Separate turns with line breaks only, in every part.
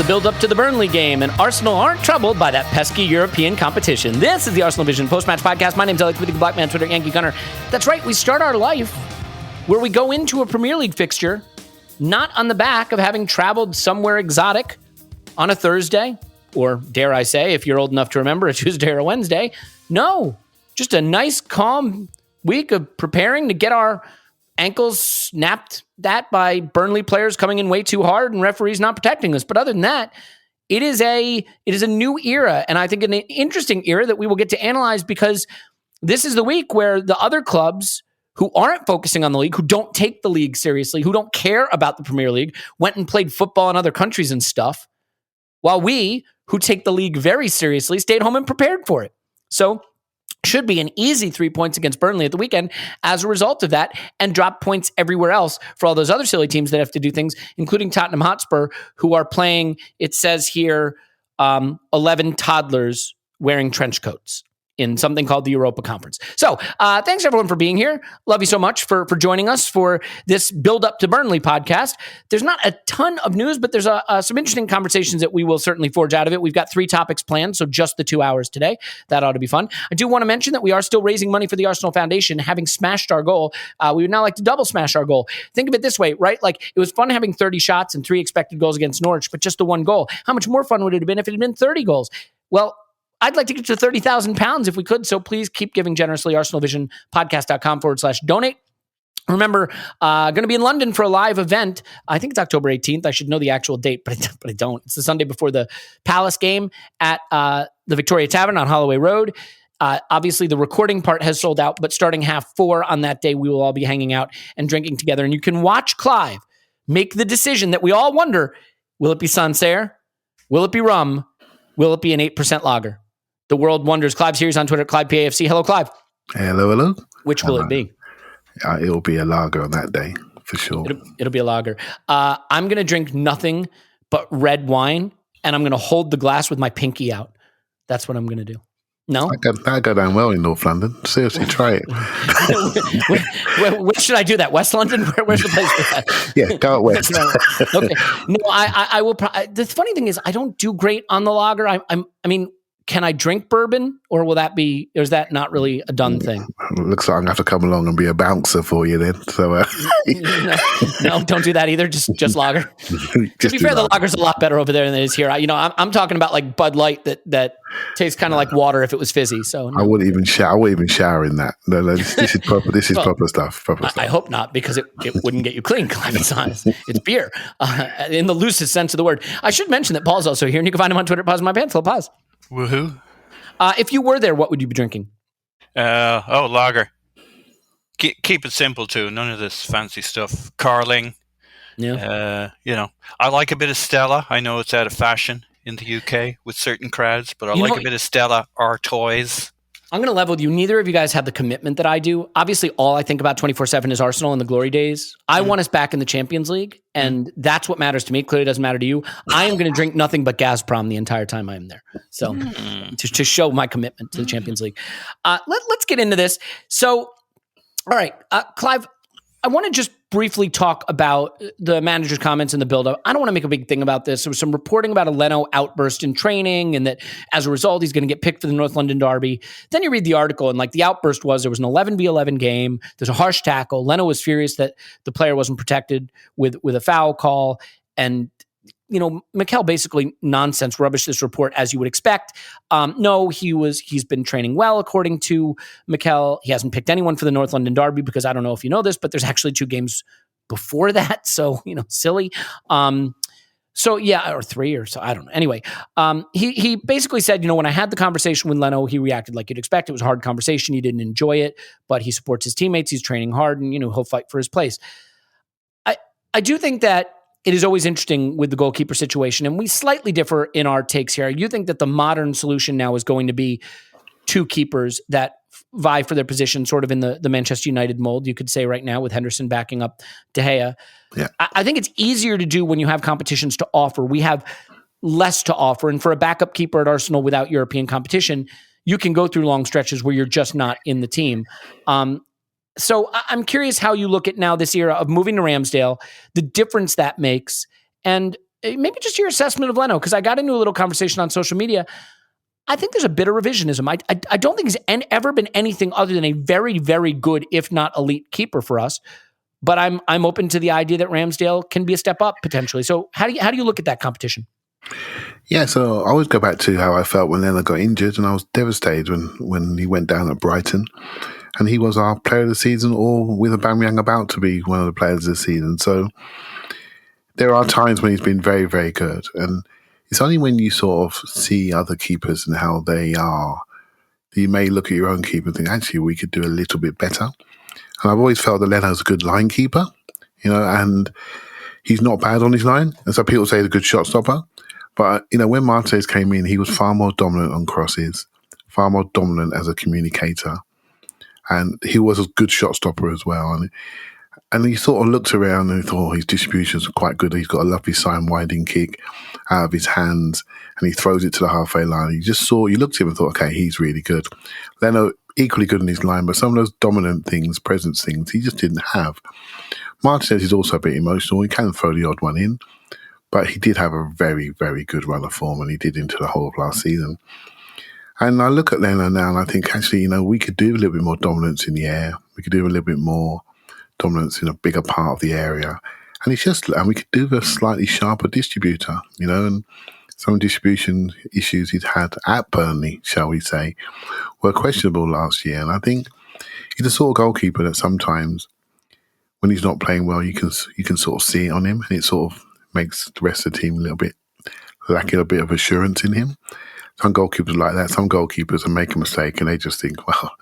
build-up to the Burnley game, and Arsenal aren't troubled by that pesky European competition. This is the Arsenal Vision post-match podcast. My name's Elliot, the Black Man, Twitter, Yankee Gunner. That's right, we start our life where we go into a Premier League fixture, not on the back of having traveled somewhere exotic on a Thursday, or dare I say, if you're old enough to remember, a Tuesday or a Wednesday. No, just a nice, calm week of preparing to get our ankles snapped at by Burnley players coming in way too hard and referees not protecting us. But other than that, it is a new era, and I think an interesting era that we will get to analyze, because this is the week where the other clubs who aren't focusing on the league, who don't take the league seriously, who don't care about the Premier League, went and played football in other countries and stuff, while we, who take the league very seriously, stayed home and prepared for it. So should be an easy 3 points against Burnley at the weekend as a result of that, and drop points everywhere else for all those other silly teams that have to do things, including Tottenham Hotspur, who are playing, it says here, 11 toddlers wearing trench coats in something called the Europa Conference. So thanks everyone for being here. Love you so much for joining us for this build up to Burnley podcast. There's not a ton of news, but there's some interesting conversations that we will certainly forge out of it. We've got 3 topics planned, so just the 2 hours today. That ought to be fun. I do want to mention that we are still raising money for the Arsenal Foundation, having smashed our goal. We would now like to double smash our goal. Think of it this way, right? Like, it was fun having 30 shots and 3 expected goals against Norwich, but just the 1 goal. How much more fun would it have been if it had been 30 goals? Well, I'd like to get to £30,000 if we could, so please keep giving generously. ArsenalVisionPodcast.com/donate. Remember, going to be in London for a live event. I think it's October 18th. I should know the actual date, but I don't. It's the Sunday before the Palace game at the Victoria Tavern on Holloway Road. Obviously, the recording part has sold out, but starting 4:30 on that day, we will all be hanging out and drinking together. And you can watch Clive make the decision that we all wonder, will it be Sancerre? Will it be rum? Will it be an 8% lager? The world wonders. Clive's here. He's on Twitter, ClivePAFC. Hello, Clive.
Hello.
Which will it be?
It'll be a lager on that day, for sure.
It'll be a lager. I'm going to drink nothing but red wine, and I'm going to hold the glass with my pinky out. That's what I'm going to do. No?
That'd go down well in North London. Seriously, try it.
Where should I do that? West London? Where's the place for that?
Yeah, go out west.
Okay. No, I will. The funny thing is, I don't do great on the lager. I mean, can I drink bourbon, or will that be, or is that not really a done thing?
Looks like I'm going to have to come along and be a bouncer for you then. So
no, don't do that either. Just lager. To be fair, the lager's a lot better over there than it is here. I'm talking about like Bud Light that tastes kind of like water if it was fizzy. So no.
I wouldn't even shower in that. No, this is proper. This is proper stuff.
I hope not, because it wouldn't get you clean. It's honest. It's beer in the loosest sense of the word. I should mention that Paul's also here, and you can find him on Twitter. Pause my pants. Pause.
Woohoo!
If you were there, what would you be drinking?
Lager. Keep it simple too. None of this fancy stuff. Carling.
Yeah.
I like a bit of Stella. I know it's out of fashion in the UK with certain crowds, but I like a bit of Stella or Toys.
I'm going to level with you. Neither of you guys have the commitment that I do. Obviously, all I think about 24/7 is Arsenal and the glory days. I want us back in the Champions League, and that's what matters to me. It clearly doesn't matter to you. I am going to drink nothing but Gazprom the entire time I am there. So to show my commitment to the Champions League. Let's get into this. So, all right, Clive, I want to just briefly talk about the manager's comments in the build-up. I don't want to make a big thing about this. There was some reporting about a Leno outburst in training, and that as a result, he's going to get picked for the North London derby. Then you read the article, and like the outburst was, there was an 11v11 game. There's a harsh tackle. Leno was furious that the player wasn't protected with a foul call. And Mikel basically nonsense rubbish this report as you would expect. No, he's been training well, according to Mikel. He hasn't picked anyone for the North London derby, because I don't know if you know this, but there's actually 2 games before that. So, silly. So yeah, or 3 or so, I don't know. Anyway, he basically said, when I had the conversation with Leno, he reacted like you'd expect. It was a hard conversation. He didn't enjoy it, but he supports his teammates. He's training hard, and, he'll fight for his place. I do think that it is always interesting with the goalkeeper situation, and we slightly differ in our takes here. You think that the modern solution now is going to be 2 keepers that vie for their position, sort of in the Manchester United mold, you could say right now, with Henderson backing up De Gea.
Yeah.
I think it's easier to do when you have competitions to offer. We have less to offer, and for a backup keeper at Arsenal without European competition, you can go through long stretches where you're just not in the team. So I'm curious how you look at now this era of moving to Ramsdale, the difference that makes, and maybe just your assessment of Leno, because I got into a little conversation on social media. I think there's a bit of revisionism. I don't think he's ever been anything other than a very, very good, if not elite keeper for us. But I'm open to the idea that Ramsdale can be a step up potentially. So how do you look at that competition?
Yeah, so I always go back to how I felt when Leno got injured, and I was devastated when he went down at Brighton. And he was our player of the season, or with Aubameyang about to be one of the players of the season. So there are times when he's been very, very good. And it's only when you sort of see other keepers and how they are, that you may look at your own keeper and think, actually, we could do a little bit better. And I've always felt that Leno's a good line keeper, and he's not bad on his line. And so people say he's a good shot stopper. But, when Martinez came in, he was far more dominant on crosses, far more dominant as a communicator. And he was a good shot stopper as well. And he sort of looked around and thought, his distributions are quite good. He's got a lovely side-winding kick out of his hands, and he throws it to the halfway line. You looked at him and thought, okay, he's really good. Leno, equally good in his line, but some of those dominant things, presence things, he just didn't have. Martinez is also a bit emotional. He can throw the odd one in, but he did have a very, very good run of form, and he did into the whole of last season. And I look at Leno now and I think, actually, we could do a little bit more dominance in the air. We could do a little bit more dominance in a bigger part of the area. And we could do a slightly sharper distributor, and some distribution issues he'd had at Burnley, shall we say, were questionable last year. And I think he's the sort of goalkeeper that sometimes when he's not playing well, you can sort of see it on him, and it sort of makes the rest of the team a little bit lacking a bit of assurance in him. Some goalkeepers like that. Some goalkeepers will make a mistake and they just think, well,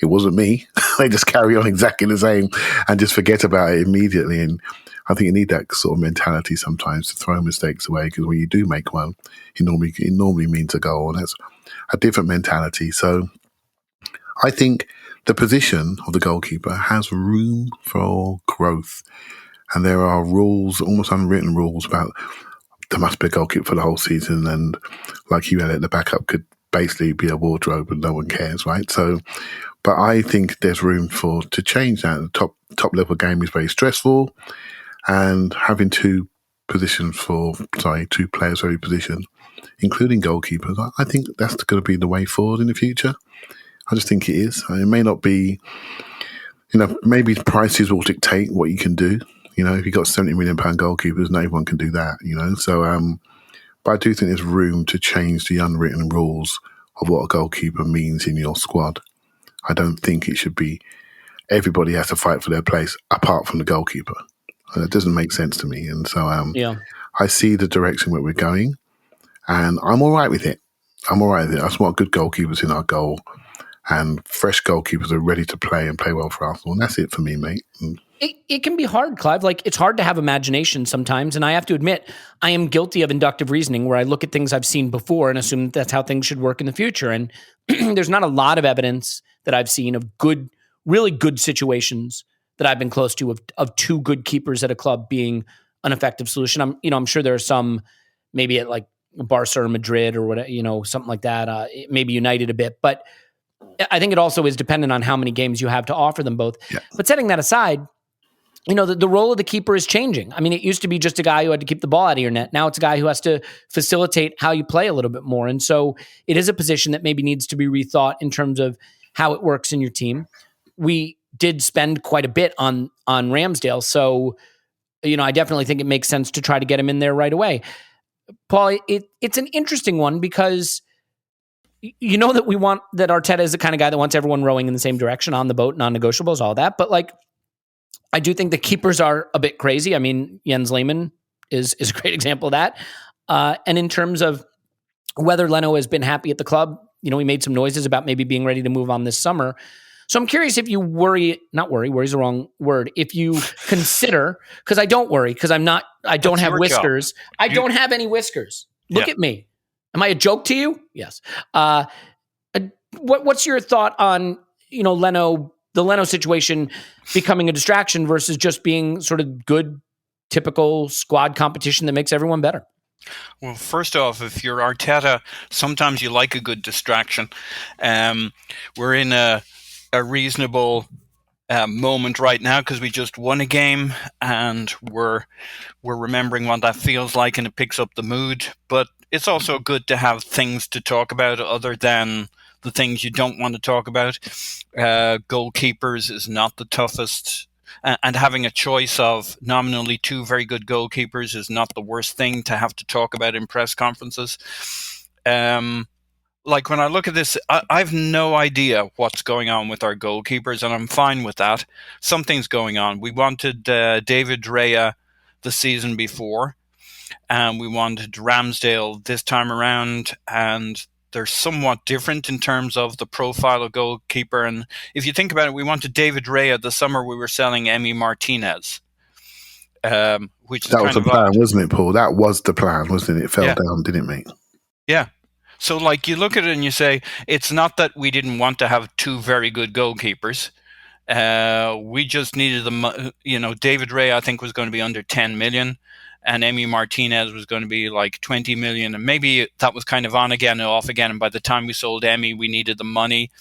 it wasn't me. They just carry on exactly the same and just forget about it immediately. And I think you need that sort of mentality sometimes to throw mistakes away, because when you do make one, it normally means a goal, and that's a different mentality. So I think the position of the goalkeeper has room for growth, and there are rules, almost unwritten rules, about there must be a goalkeeper for the whole season, and like you, Elliot, the backup could basically be a wardrobe and no one cares, right? So, but I think there's room to change that. The top level game is very stressful, and having two players for every position, including goalkeepers, I think that's going to be the way forward in the future. I just think it is. It may not be, maybe prices will dictate what you can do. If you've got £70 million goalkeepers, no one can do that, So, but I do think there's room to change the unwritten rules of what a goalkeeper means in your squad. I don't think it should be everybody has to fight for their place apart from the goalkeeper. That doesn't make sense to me. And so I see the direction where we're going, and I'm all right with it. I just want good goalkeepers in our goal, and fresh goalkeepers are ready to play and play well for Arsenal. And that's it for me, mate.
It can be hard, Clive. Like, it's hard to have imagination sometimes. And I have to admit, I am guilty of inductive reasoning, where I look at things I've seen before and assume that's how things should work in the future. And there's not a lot of evidence that I've seen of really good situations that I've been close to of two good keepers at a club being an effective solution. I'm sure there are some, maybe at like Barca or Madrid or whatever, something like that. Maybe United a bit, but I think it also is dependent on how many games you have to offer them both. Yeah. But setting that aside, the role of the keeper is changing. I mean, it used to be just a guy who had to keep the ball out of your net. Now it's a guy who has to facilitate how you play a little bit more. And so it is a position that maybe needs to be rethought in terms of how it works in your team. We did spend quite a bit on Ramsdale. So, I definitely think it makes sense to try to get him in there right away. Paul, it's an interesting one, because that Arteta is the kind of guy that wants everyone rowing in the same direction on the boat, non-negotiables, all that. But I do think the keepers are a bit crazy. I mean, Jens Lehmann is a great example of that. And in terms of whether Leno has been happy at the club, he made some noises about maybe being ready to move on this summer. So I'm curious if you worry's the wrong word. If you consider, because I don't worry, because I don't have whiskers. I don't have any whiskers. Look at me. Am I a joke to you? Yes. What's your thought on, Leno, the Leno situation becoming a distraction versus just being sort of good, typical squad competition that makes everyone better?
Well, first off, if you're Arteta, sometimes you like a good distraction. We're in a reasonable moment right now because we just won a game and we're remembering what that feels like, and it picks up the mood. But it's also good to have things to talk about other than the things you don't want to talk about. Goalkeepers is not the toughest, and having a choice of nominally two very good goalkeepers is not the worst thing to have to talk about in press conferences. Like when I look at this, I've no idea what's going on with our goalkeepers, and I'm fine with that. Something's going on. We wanted David Raya the season before, and we wanted Ramsdale this time around, and they're somewhat different in terms of the profile of goalkeeper. And if you think about it, we wanted David Raya the summer we were selling Emi Martinez, which is
That was
kind
the
of
plan,
odd.
wasn't it, Paul? That was the plan, wasn't it? It fell down, didn't it, mate?
Yeah. So, like, you look at it and you say, it's not that we didn't want to have two very good goalkeepers. We just needed them. David Ray, I think, was going to be under 10 million, and Emi Martinez was going to be like 20 million. And maybe that was kind of on again and off again. And by the time we sold Emi, we needed the money.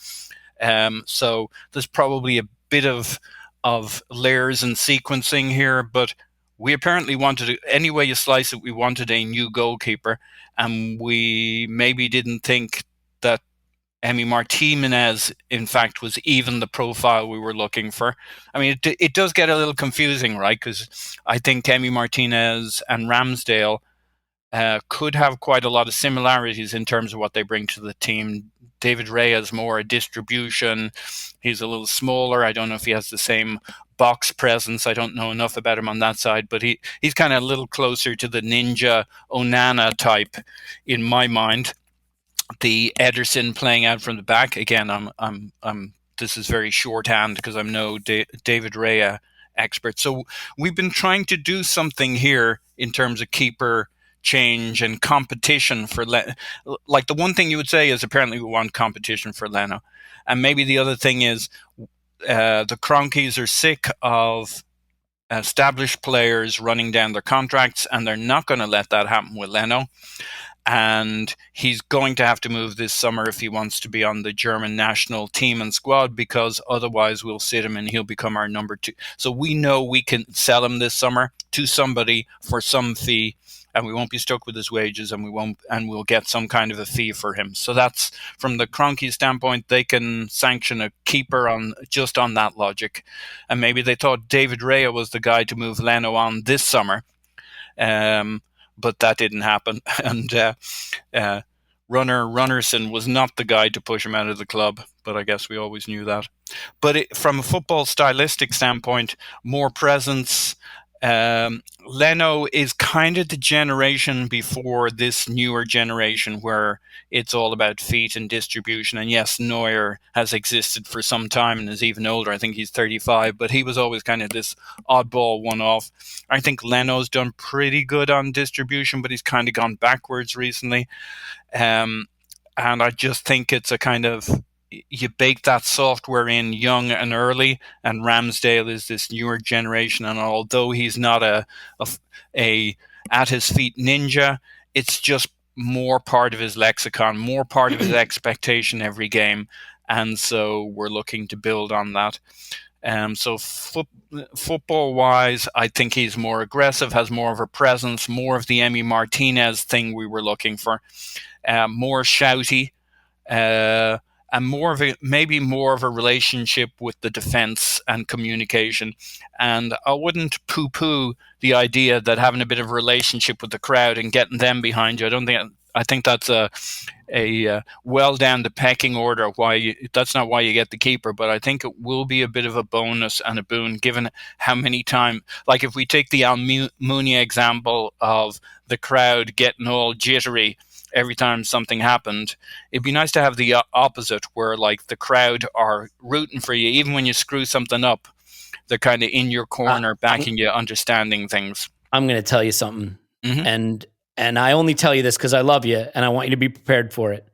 So there's probably a bit of layers and sequencing here, but we apparently wanted, any way you slice it, we wanted a new goalkeeper, and we maybe didn't think that Emi Martinez, in fact, was even the profile we were looking for. I mean, it does get a little confusing, right? Because I think Emi Martinez and Ramsdale could have quite a lot of similarities in terms of what they bring to the team. David Raya is more a distribution. He's a little smaller. I don't know if he has the same box presence. I don't know enough about him on that side, but he's kind of a little closer to the Ninja Onana type in my mind. The Ederson playing out from the back. Again, I'm this is very shorthand because I'm no David Raya expert. So we've been trying to do something here in terms of keeper change and competition for like the one thing you would say is apparently we want competition for Leno, and maybe the other thing is the Cronkies are sick of established players running down their contracts, and they're not going to let that happen with Leno. And he's going to have to move this summer if he wants to be on the German national team and squad, because otherwise we'll sit him and he'll become our number two. So we know we can sell him this summer to somebody for some fee, and we won't be stuck with his wages, and we'll get some kind of a fee for him. So that's, from the Kroenke standpoint, they can sanction a keeper on that logic. And maybe they thought David Raya was the guy to move Leno on this summer. But that didn't happen, and Runnerson was not the guy to push him out of the club, but I guess we always knew that. But from a football stylistic standpoint, more presence. Leno is kind of the generation before this newer generation where it's all about feet and distribution. And yes, Neuer has existed for some time and is even older. I think he's 35, but he was always kind of this oddball one-off. I think Leno's done pretty good on distribution, but he's kind of gone backwards recently. And I just think it's a kind of, you bake that software in young and early, and Ramsdale is this newer generation. And although he's not a at his feet ninja, it's just more part of his lexicon, more part of his expectation every game. And so we're looking to build on that. So football wise, I think he's more aggressive, has more of a presence, more of the Emi Martinez thing we were looking for, more shouty, and maybe more of a relationship with the defense and communication. And I wouldn't poo-poo the idea that having a bit of a relationship with the crowd and getting them behind you, I think that's a well down the pecking order. That's not why you get the keeper, but I think it will be a bit of a bonus and a boon given how many times. Like if we take the Almunia example of the crowd getting all jittery every time something happened, it'd be nice to have the opposite, where like the crowd are rooting for you even when you screw something up. They're kind of in your corner, backing you, understanding things.
I'm going to tell you something, and I only tell you this because I love you and I want you to be prepared for it.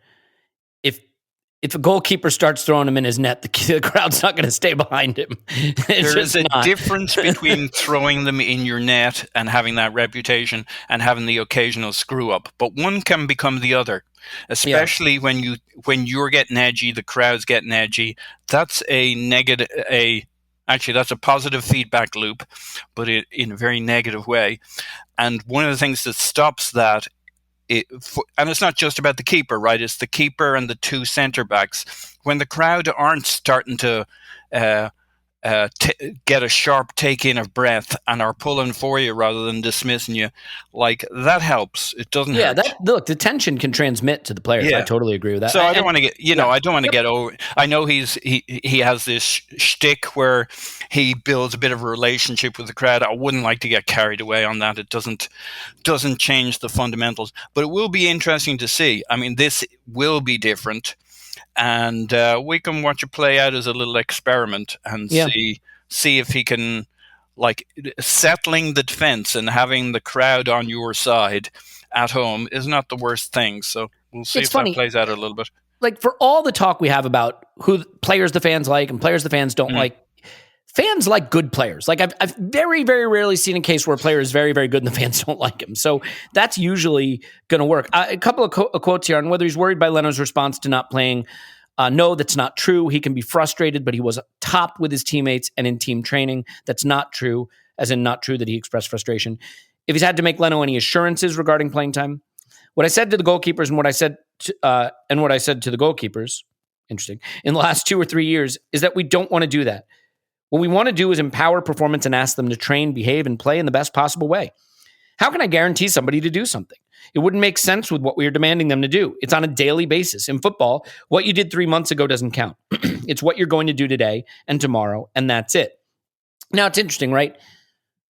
If a goalkeeper starts throwing him in his net, the crowd's not going to stay behind him.
There is a difference between throwing them in your net and having that reputation and having the occasional screw up. But one can become the other, especially when you're getting edgy, the crowd's getting edgy. That's a negative. Actually, that's a positive feedback loop, but in a very negative way. And one of the things that stops that, and it's not just about the keeper, right? It's the keeper and the two centre backs. When the crowd aren't starting to get a sharp take in of breath and are pulling for you rather than dismissing you, like that helps. It doesn't hurt.
Look, the tension can transmit to the players. I totally agree with that.
So I don't want to get, I don't want to get over. I know he has this shtick where he builds a bit of a relationship with the crowd. I wouldn't like to get carried away on that. It doesn't change the fundamentals, but it will be interesting to see. I mean, this will be different. And we can watch it play out as a little experiment and see if he can, like, settling the defense and having the crowd on your side at home is not the worst thing. So we'll see if that plays out a little bit.
Like, for all the talk we have about who players the fans like and players the fans don't like, fans like good players. Like, I've very, very rarely seen a case where a player is very, very good and the fans don't like him. So that's usually going to work. A couple of quotes here on whether he's worried by Leno's response to not playing. No, that's not true. He can be frustrated, but he was top with his teammates and in team training. That's not true, as in not true that he expressed frustration. If he's had to make Leno any assurances regarding playing time, what I said to the goalkeepers and what I said to the goalkeepers, interesting, in the last 2 or 3 years is that we don't want to do that. What we want to do is empower performance and ask them to train, behave, and play in the best possible way. How can I guarantee somebody to do something? It wouldn't make sense with what we are demanding them to do. It's on a daily basis. In football, what you did 3 months ago doesn't count. It's what you're going to do today and tomorrow, and that's it. Now, it's interesting, right?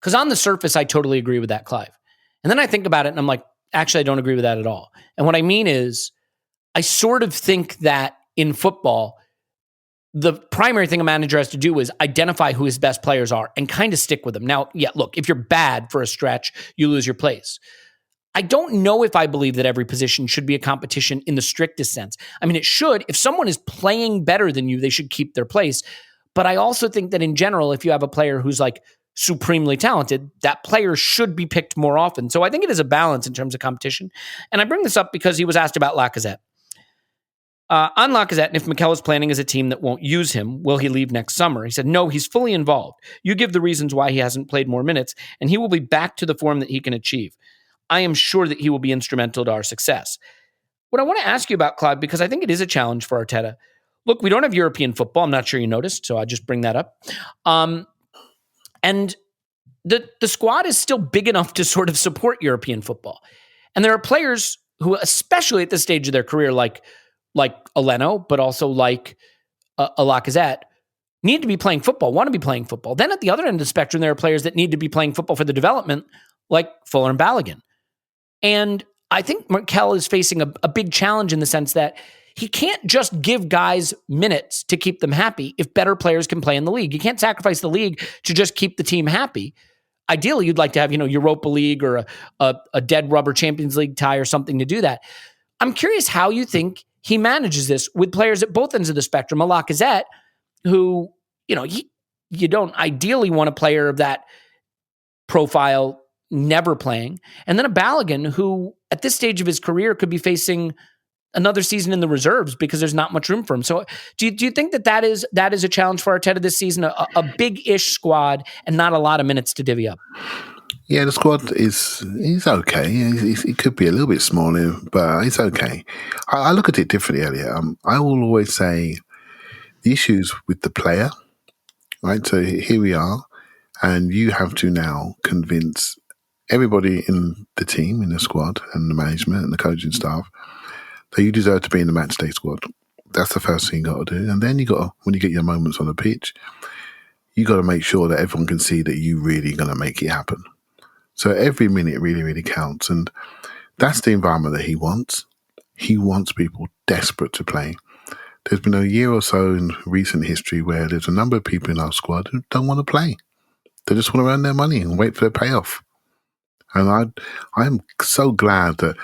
Because on the surface, I totally agree with that, Clive. And then I think about it, and I'm like, actually, I don't agree with that at all. And what I mean is, I sort of think that in football, the primary thing a manager has to do is identify who his best players are and kind of stick with them. Now, look, if you're bad for a stretch, you lose your place. I don't know if I believe that every position should be a competition in the strictest sense. I mean, it should. If someone is playing better than you, they should keep their place. But I also think that in general, if you have a player who's like supremely talented, that player should be picked more often. So I think it is a balance in terms of competition. And I bring this up because he was asked about Lacazette. On Lacazette, and if Mikel is planning as a team that won't use him, will he leave next summer? He said, no, he's fully involved. You give the reasons why he hasn't played more minutes, and he will be back to the form that he can achieve. I am sure that he will be instrumental to our success. What I want to ask you about, Clive, because I think it is a challenge for Arteta. Look, we don't have European football. I'm not sure you noticed, so I just bring that up. And the squad is still big enough to sort of support European football. And there are players who, especially at this stage of their career, like a Leno, but also like a Lacazette, need to be playing football, want to be playing football. Then at the other end of the spectrum, there are players that need to be playing football for the development, like Fuller and Balogun. And I think Mikel is facing a big challenge in the sense that he can't just give guys minutes to keep them happy if better players can play in the league. You can't sacrifice the league to just keep the team happy. Ideally, you'd like to have, Europa League or a dead rubber Champions League tie or something to do that. I'm curious how you think he manages this with players at both ends of the spectrum. A Lacazette, who, you don't ideally want a player of that profile never playing. And then a Balogun, who at this stage of his career could be facing another season in the reserves because there's not much room for him. So do you think that is a challenge for Arteta this season, a big-ish squad and not a lot of minutes to divvy up?
Yeah, the squad is okay. It could be a little bit smaller, but it's okay. I look at it differently, Elliot. I will always say the issues with the player, right? So here we are, and you have to now convince everybody in the team, in the squad, and the management and the coaching staff that you deserve to be in the matchday squad. That's the first thing you got to do. And then when you get your moments on the pitch, you got to make sure that everyone can see that you really going to make it happen. So every minute really, really counts. And that's the environment that he wants. He wants people desperate to play. There's been a year or so in recent history where there's a number of people in our squad who don't want to play. They just want to earn their money and wait for their payoff. And I'm so glad that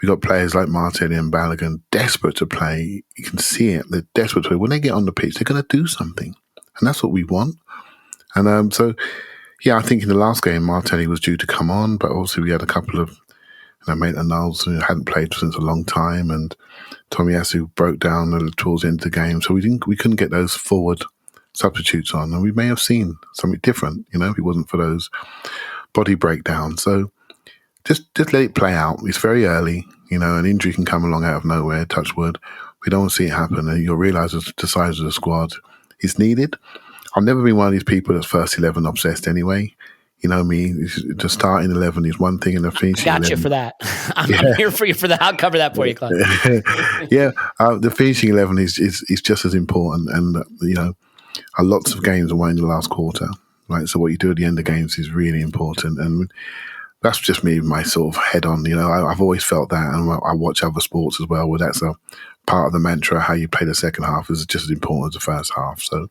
we got players like Martinelli and Balogun desperate to play. You can see it. They're desperate to play. When they get on the pitch, they're going to do something. And that's what we want. And I think in the last game, Martinelli was due to come on, but also we had a couple of Maitland-Niles who hadn't played since a long time, and Tomiyasu broke down towards the end of the game. So we couldn't get those forward substitutes on, and we may have seen something different, if it wasn't for those body breakdowns. So just let it play out. It's very early, an injury can come along out of nowhere, touch wood. We don't see it happen, and you'll realise the size of the squad is needed. I've never been one of these people that's first 11 obsessed anyway. You know me, the starting 11 is one thing and the finishing 11.
Got you for that. I'm here for you for that. I'll cover that for you, Clive.
The finishing 11 is just as important. And, lots of games are won in the last quarter, right? So what you do at the end of games is really important. And that's just me, my sort of head on. I've always felt that. And I watch other sports as well, where that's a part of the mantra. How you play the second half is just as important as the first half. So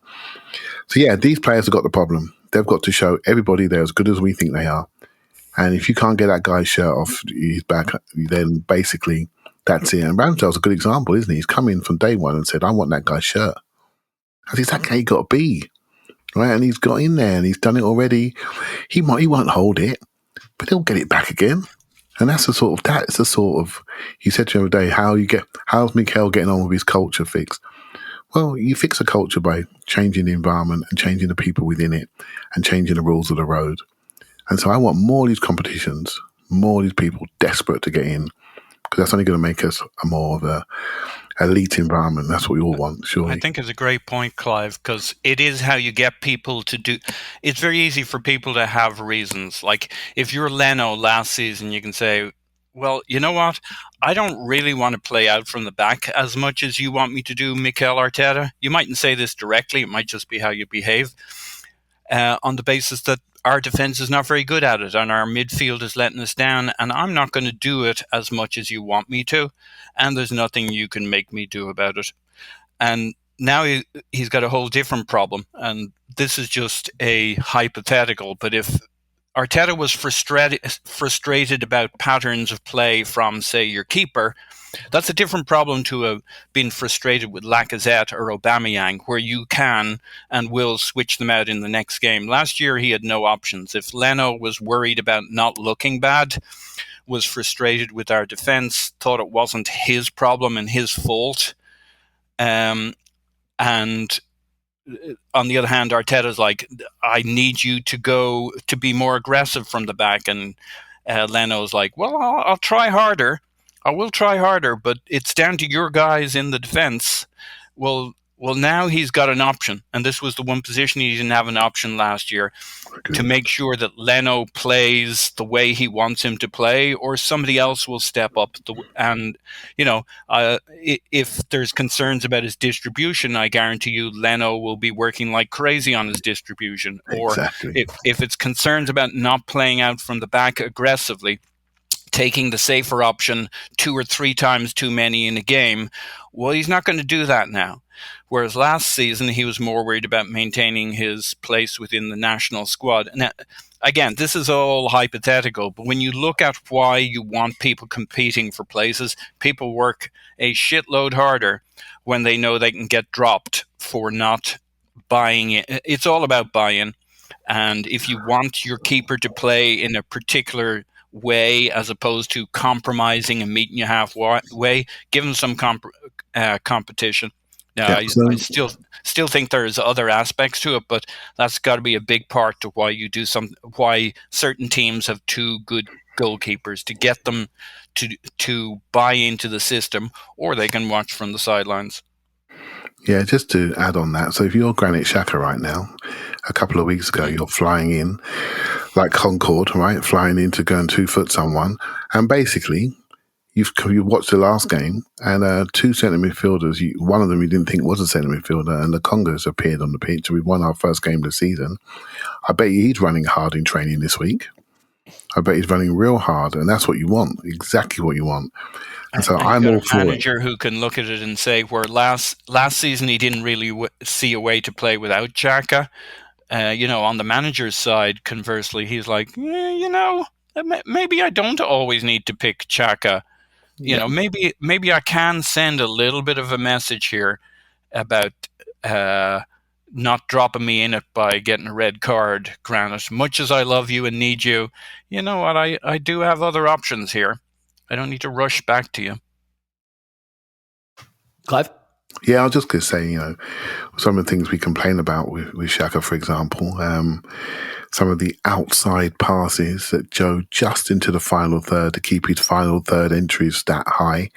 yeah, these players have got the problem. They've got to show everybody they're as good as we think they are. And if you can't get that guy's shirt off his back, then basically that's it. And Ramsdale's a good example, isn't he? He's come in from day one and said, I want that guy's shirt. That's exactly how you got to be. Right? And he's got in there and he's done it already. He won't hold it, but he'll get it back again. And that's the sort of, you said to the other day, how's Mikel getting on with his culture fix? Well, you fix a culture by changing the environment and changing the people within it and changing the rules of the road. And so I want more of these competitions, more of these people desperate to get in, because that's only going to make us a more of a elite environment. That's what we all want, surely.
I think it's a great point, Clive, because it is how you get people to do. It's very easy for people to have reasons. Like if you're Leno last season, you can say, well, you know what? I don't really want to play out from the back as much as you want me to do, Mikel Arteta. You mightn't say this directly. It might just be how you behave on the basis that our defense is not very good at it and our midfield is letting us down, and I'm not going to do it as much as you want me to, and there's nothing you can make me do about it. And now he's got a whole different problem, and this is just a hypothetical, but if Arteta was frustrated about patterns of play from, say, your keeper, that's a different problem to have been frustrated with Lacazette or Aubameyang, where you can and will switch them out in the next game. Last year, he had no options. If Leno was worried about not looking bad, was frustrated with our defence, thought it wasn't his problem and his fault, and on the other hand, Arteta's like, I need you to be more aggressive from the back. And Leno's like, well, I'll try harder. I will try harder, but it's down to your guys in the defense. Well, now he's got an option. And this was the one position he didn't have an option last year, to make sure that Leno plays the way he wants him to play, or somebody else will step up. If there's concerns about his distribution, I guarantee you Leno will be working like crazy on his distribution.
Exactly.
Or if it's concerns about not playing out from the back aggressively, taking the safer option 2 or 3 times too many in a game, well, he's not going to do that now. Whereas last season, he was more worried about maintaining his place within the national squad. Now, again, this is all hypothetical, but when you look at why you want people competing for places, people work a shitload harder when they know they can get dropped for not buying it. It's all about buy-in. And if you want your keeper to play in a particular way, as opposed to compromising and meeting you halfway, give them some competition. Now, I still think there's other aspects to it, but that's got to be a big part to why certain teams have 2 good goalkeepers, to get them to buy into the system, or they can watch from the sidelines.
Yeah, just to add on that. So if you're Granit Xhaka right now, a couple of weeks ago, you're flying in like Concorde, right? Flying in to go and 2-foot someone. And basically, you've watched the last game, and 2 centre midfielders, one of them you didn't think was a centre midfielder, and the Congos appeared on the pitch. We won our first game of the season. I bet you he's running hard in training this week. I bet he's running real hard, and that's what you want, exactly what you want. And so I'm all for it. A
manager who can look at it and say, where last season he didn't really see a way to play without Xhaka. On the manager's side, conversely, he's like, maybe I don't always need to pick Xhaka. Maybe I can send a little bit of a message here about not dropping me in it by getting a red card, Granit. Much as I love you and need you, you know what? I do have other options here. I don't need to rush back to you.
Clive?
Yeah, I was just going to say, some of the things we complain about with Xhaka, for example, some of the outside passes that Joe just into the final third to keep his final third entries stat high.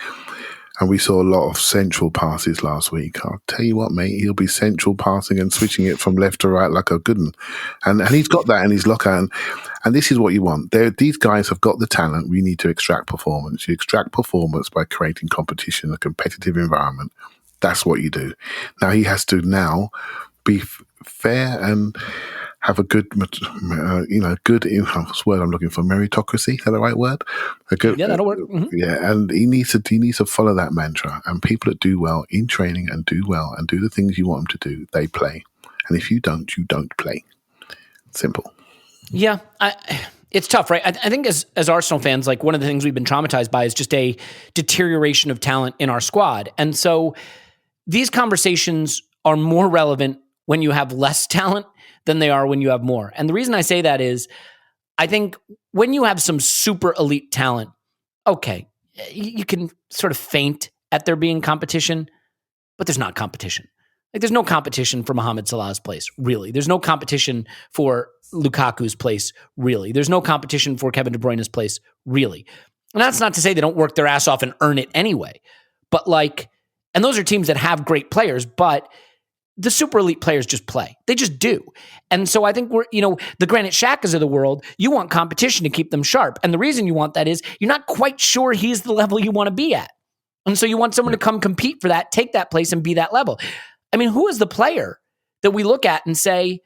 And we saw a lot of central passes last week. I'll tell you what, mate, he'll be central passing and switching it from left to right like a good one. And he's got that in his locker. And this is what you want. These guys have got the talent. We need to extract performance. You extract performance by creating competition, a competitive environment. That's what you do. Now he has to now be fair and have a good, good. What's the word I'm looking for? Meritocracy. Is that the right word?
Yeah, that'll work. Mm-hmm.
Yeah, and he needs to follow that mantra. And people that do well in training and do well and do the things you want them to do, they play. And if you don't, you don't play. Simple.
Yeah, it's tough, right? I think as Arsenal fans, like one of the things we've been traumatized by is just a deterioration of talent in our squad, and so these conversations are more relevant when you have less talent than they are when you have more. And the reason I say that is I think when you have some super elite talent, okay, you can sort of feint at there being competition, but there's not competition. Like there's no competition for Mohamed Salah's place, really. There's no competition for Lukaku's place, really. There's no competition for Kevin De Bruyne's place, really. And that's not to say they don't work their ass off and earn it anyway. But and those are teams that have great players, but the super elite players just play. They just do. And so I think we're, the Granit Xhakas of the world, you want competition to keep them sharp. And the reason you want that is you're not quite sure he's the level you want to be at. And so you want someone to come compete for that, take that place and be that level. I mean, who is the player that we look at and say,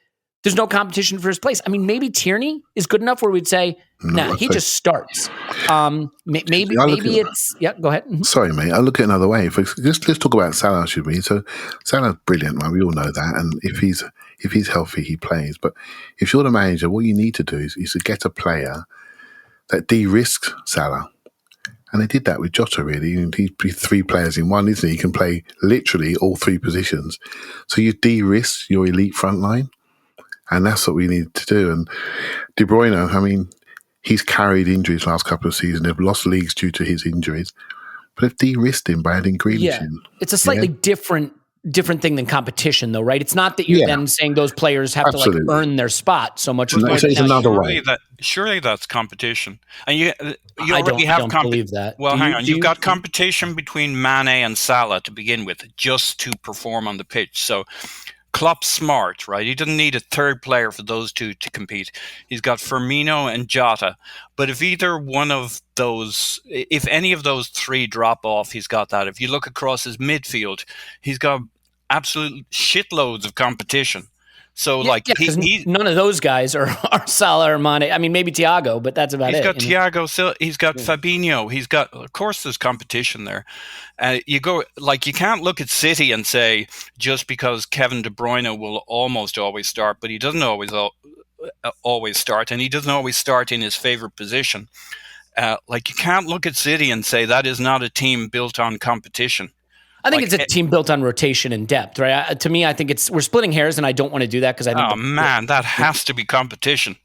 there's no competition for his place? I mean, maybe Tierney is good enough where we'd say, he just starts. Maybe it's... Yeah, go ahead. Mm-hmm.
Sorry, mate. I'll look at it another way. Let's talk about Salah, should we? So Salah's brilliant, right? We all know that. And if he's healthy, he plays. But if you're the manager, what you need to do is to get a player that de-risks Salah. And they did that with Jota, really. He's three players in one, isn't he? He can play literally all three positions. So you de-risk your elite front line. And that's what we need to do. And De Bruyne, I mean, he's carried injuries last couple of seasons. They've lost leagues due to his injuries. But they've de-risked him by adding Grealish in.
It's a slightly different thing than competition, though, right? It's not that you're then saying those players have to earn their spot so much.
It's another way.
Surely that's competition. And you
I
already have
don't believe that.
Well, hang on. You've got competition between Mane and Salah to begin with, just to perform on the pitch. So Klopp's smart, right? He doesn't need a third player for those two to compete. He's got Firmino and Jota. But if any of those three drop off, he's got that. If you look across his midfield, he's got absolute shitloads of competition. So
none of those guys are Salah or Mane. I mean, maybe Thiago, but that's about it.
He's got Thiago. He's got Fabinho. He's got, of course, there's competition there. You can't look at City and say just because Kevin De Bruyne will almost always start, but he doesn't always start, and he doesn't always start in his favorite position. You can't look at City and say that is not a team built on competition.
I think it's a team built on rotation and depth, right? To me, I think we're splitting hairs, and I don't want to do that because I think
that has to be competition.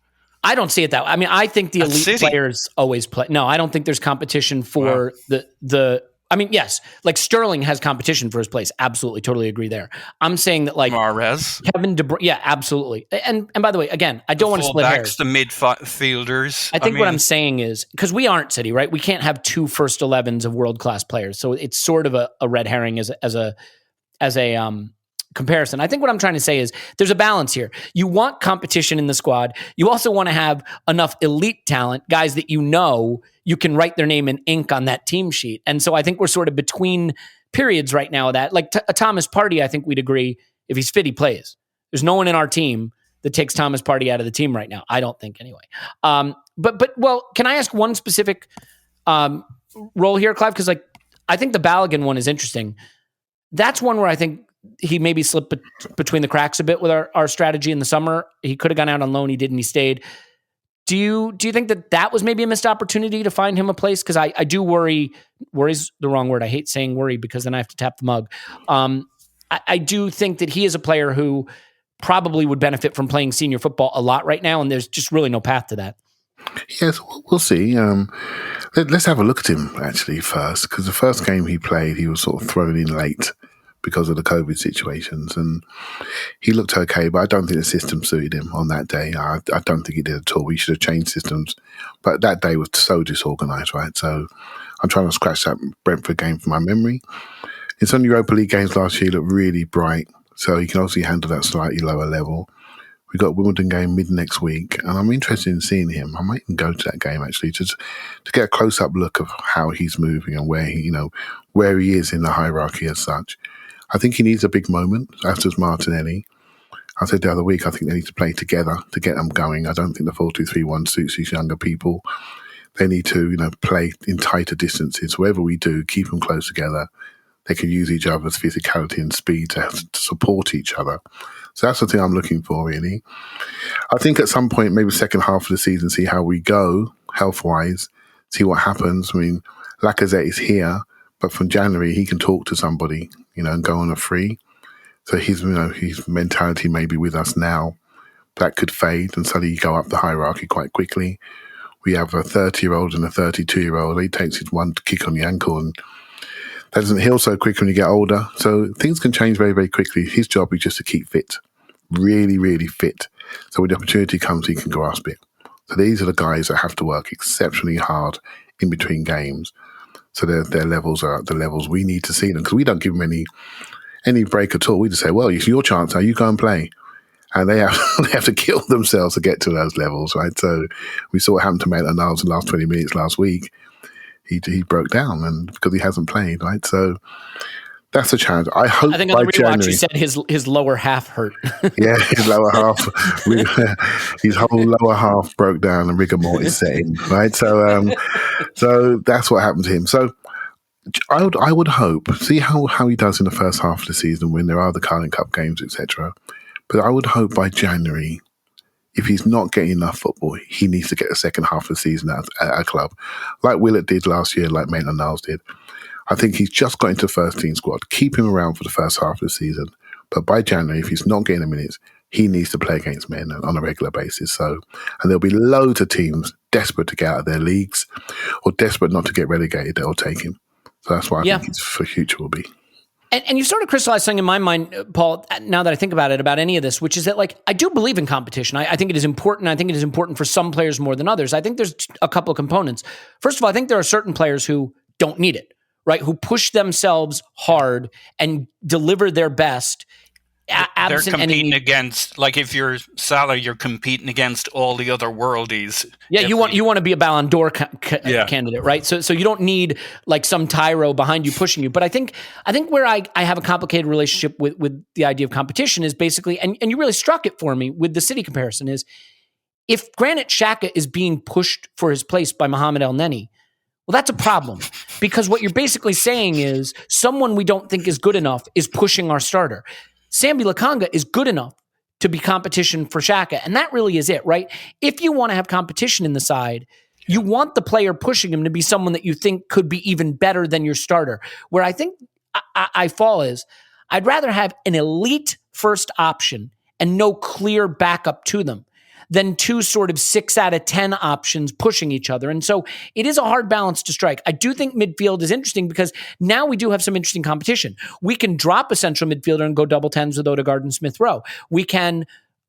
I don't see it that way. I mean, I think the elite players always play. No, I don't think there's competition for the. I mean, yes, Sterling has competition for his place. Absolutely, totally agree there. I'm saying that
Mahrez,
Kevin De Bruyne, yeah, absolutely. And by the way, again, I don't want to split hairs.
The midfielders.
I think what I'm saying is because we aren't City, right? We can't have two first 11s of world class players, so it's sort of a red herring as a comparison. I think what I'm trying to say is there's a balance here. You want competition in the squad. You also want to have enough elite talent, guys that you can write their name in ink on that team sheet. And so I think we're sort of between periods right now of that. Thomas Partey, I think we'd agree, if he's fit, he plays. There's no one in our team that takes Thomas Partey out of the team right now. I don't think anyway. But can I ask one specific role here, Clive? Because I think the Balogun one is interesting. That's one where I think he maybe slipped between the cracks a bit with our strategy in the summer. He could have gone out on loan. He didn't. He stayed. Do you think that was maybe a missed opportunity to find him a place? Because I do worry. Worry's the wrong word. I hate saying worry because then I have to tap the mug. I do think that he is a player who probably would benefit from playing senior football a lot right now, and there's just really no path to that.
Yes, we'll see. Let's have a look at him actually first, because the first game he played, he was sort of thrown in late because of the COVID situations. And he looked okay, but I don't think the system suited him on that day. I don't think it did at all. We should have changed systems. But that day was so disorganised, right? So I'm trying to scratch that Brentford game from my memory. In some Europa League games last year, he looked really bright. So he can obviously handle that slightly lower level. We've got a Wimbledon game mid next week, and I'm interested in seeing him. I might even go to that game actually to get a close-up look of how he's moving and where he is in the hierarchy as such. I think he needs a big moment, as does Martinelli. I said the other week, I think they need to play together to get them going. I don't think the 4-2-3-1 suits these younger people. They need to, play in tighter distances. Whatever we do, keep them close together. They can use each other's physicality and speed to support each other. So that's the thing I'm looking for, really. I think at some point, maybe second half of the season, see how we go health-wise, see what happens. I mean, Lacazette is here, but from January, he can talk to somebody, and go on a free. So his mentality may be with us now. That could fade and suddenly go up the hierarchy quite quickly. We have a 30-year-old and a 32-year-old. He takes his one kick on the ankle and that doesn't heal so quick when you get older. So things can change very, very quickly. His job is just to keep fit, really, really fit. So when the opportunity comes, he can grasp it. So these are the guys that have to work exceptionally hard in between games. So their levels are the levels we need to see them, because we don't give them any break at all. We just say, well, it's your chance now, you go and play. And they have to kill themselves to get to those levels, right? So we saw what happened to Maitland-Niles in the last 20 minutes last week. He broke down and because he hasn't played, right? So that's a challenge. I hope. I think on the rewatch
you said his lower half hurt.
Yeah, his lower half, his whole lower half broke down and rigor mortis set in, right? So that's what happened to him. So I would hope, see how he does in the first half of the season when there are the Carling Cup games, etc. But I would hope by January, if he's not getting enough football, he needs to get the second half of the season at a club, like Willett did last year, like Maitland-Niles did. I think he's just got into the first team squad. Keep him around for the first half of the season. But by January, if he's not getting the minutes, he needs to play against men on a regular basis. So, and there'll be loads of teams desperate to get out of their leagues or desperate not to get relegated that will take him. So that's what I think his future will be.
And you sort of crystallized something in my mind, Paul, now that I think about it, about any of this, which is that, I do believe in competition. I think it is important. I think it is important for some players more than others. I think there's a couple of components. First of all, I think there are certain players who don't need it, right? Who push themselves hard and deliver their best.
They're competing against, if you're Salah, you're competing against all the other worldies.
Yeah, you want to be a Ballon d'Or candidate, right? So you don't need some tyro behind you pushing you. But I think where I have a complicated relationship with the idea of competition is basically, and you really struck it for me with the City comparison, is if Granit Xhaka is being pushed for his place by Mohamed El Neni, well, that's a problem, because what you're basically saying is someone we don't think is good enough is pushing our starter. Sambi Lakanga is good enough to be competition for Xhaka, and that really is it, right? If you want to have competition in the side, you want the player pushing him to be someone that you think could be even better than your starter. Where I think I fall is, I'd rather have an elite first option and no clear backup to them than two sort of 6 out of 10 options pushing each other. And so it is a hard balance to strike. I do think midfield is interesting because now we do have some interesting competition. We can drop a central midfielder and go double tens with Odegaard and Smith Rowe. We can,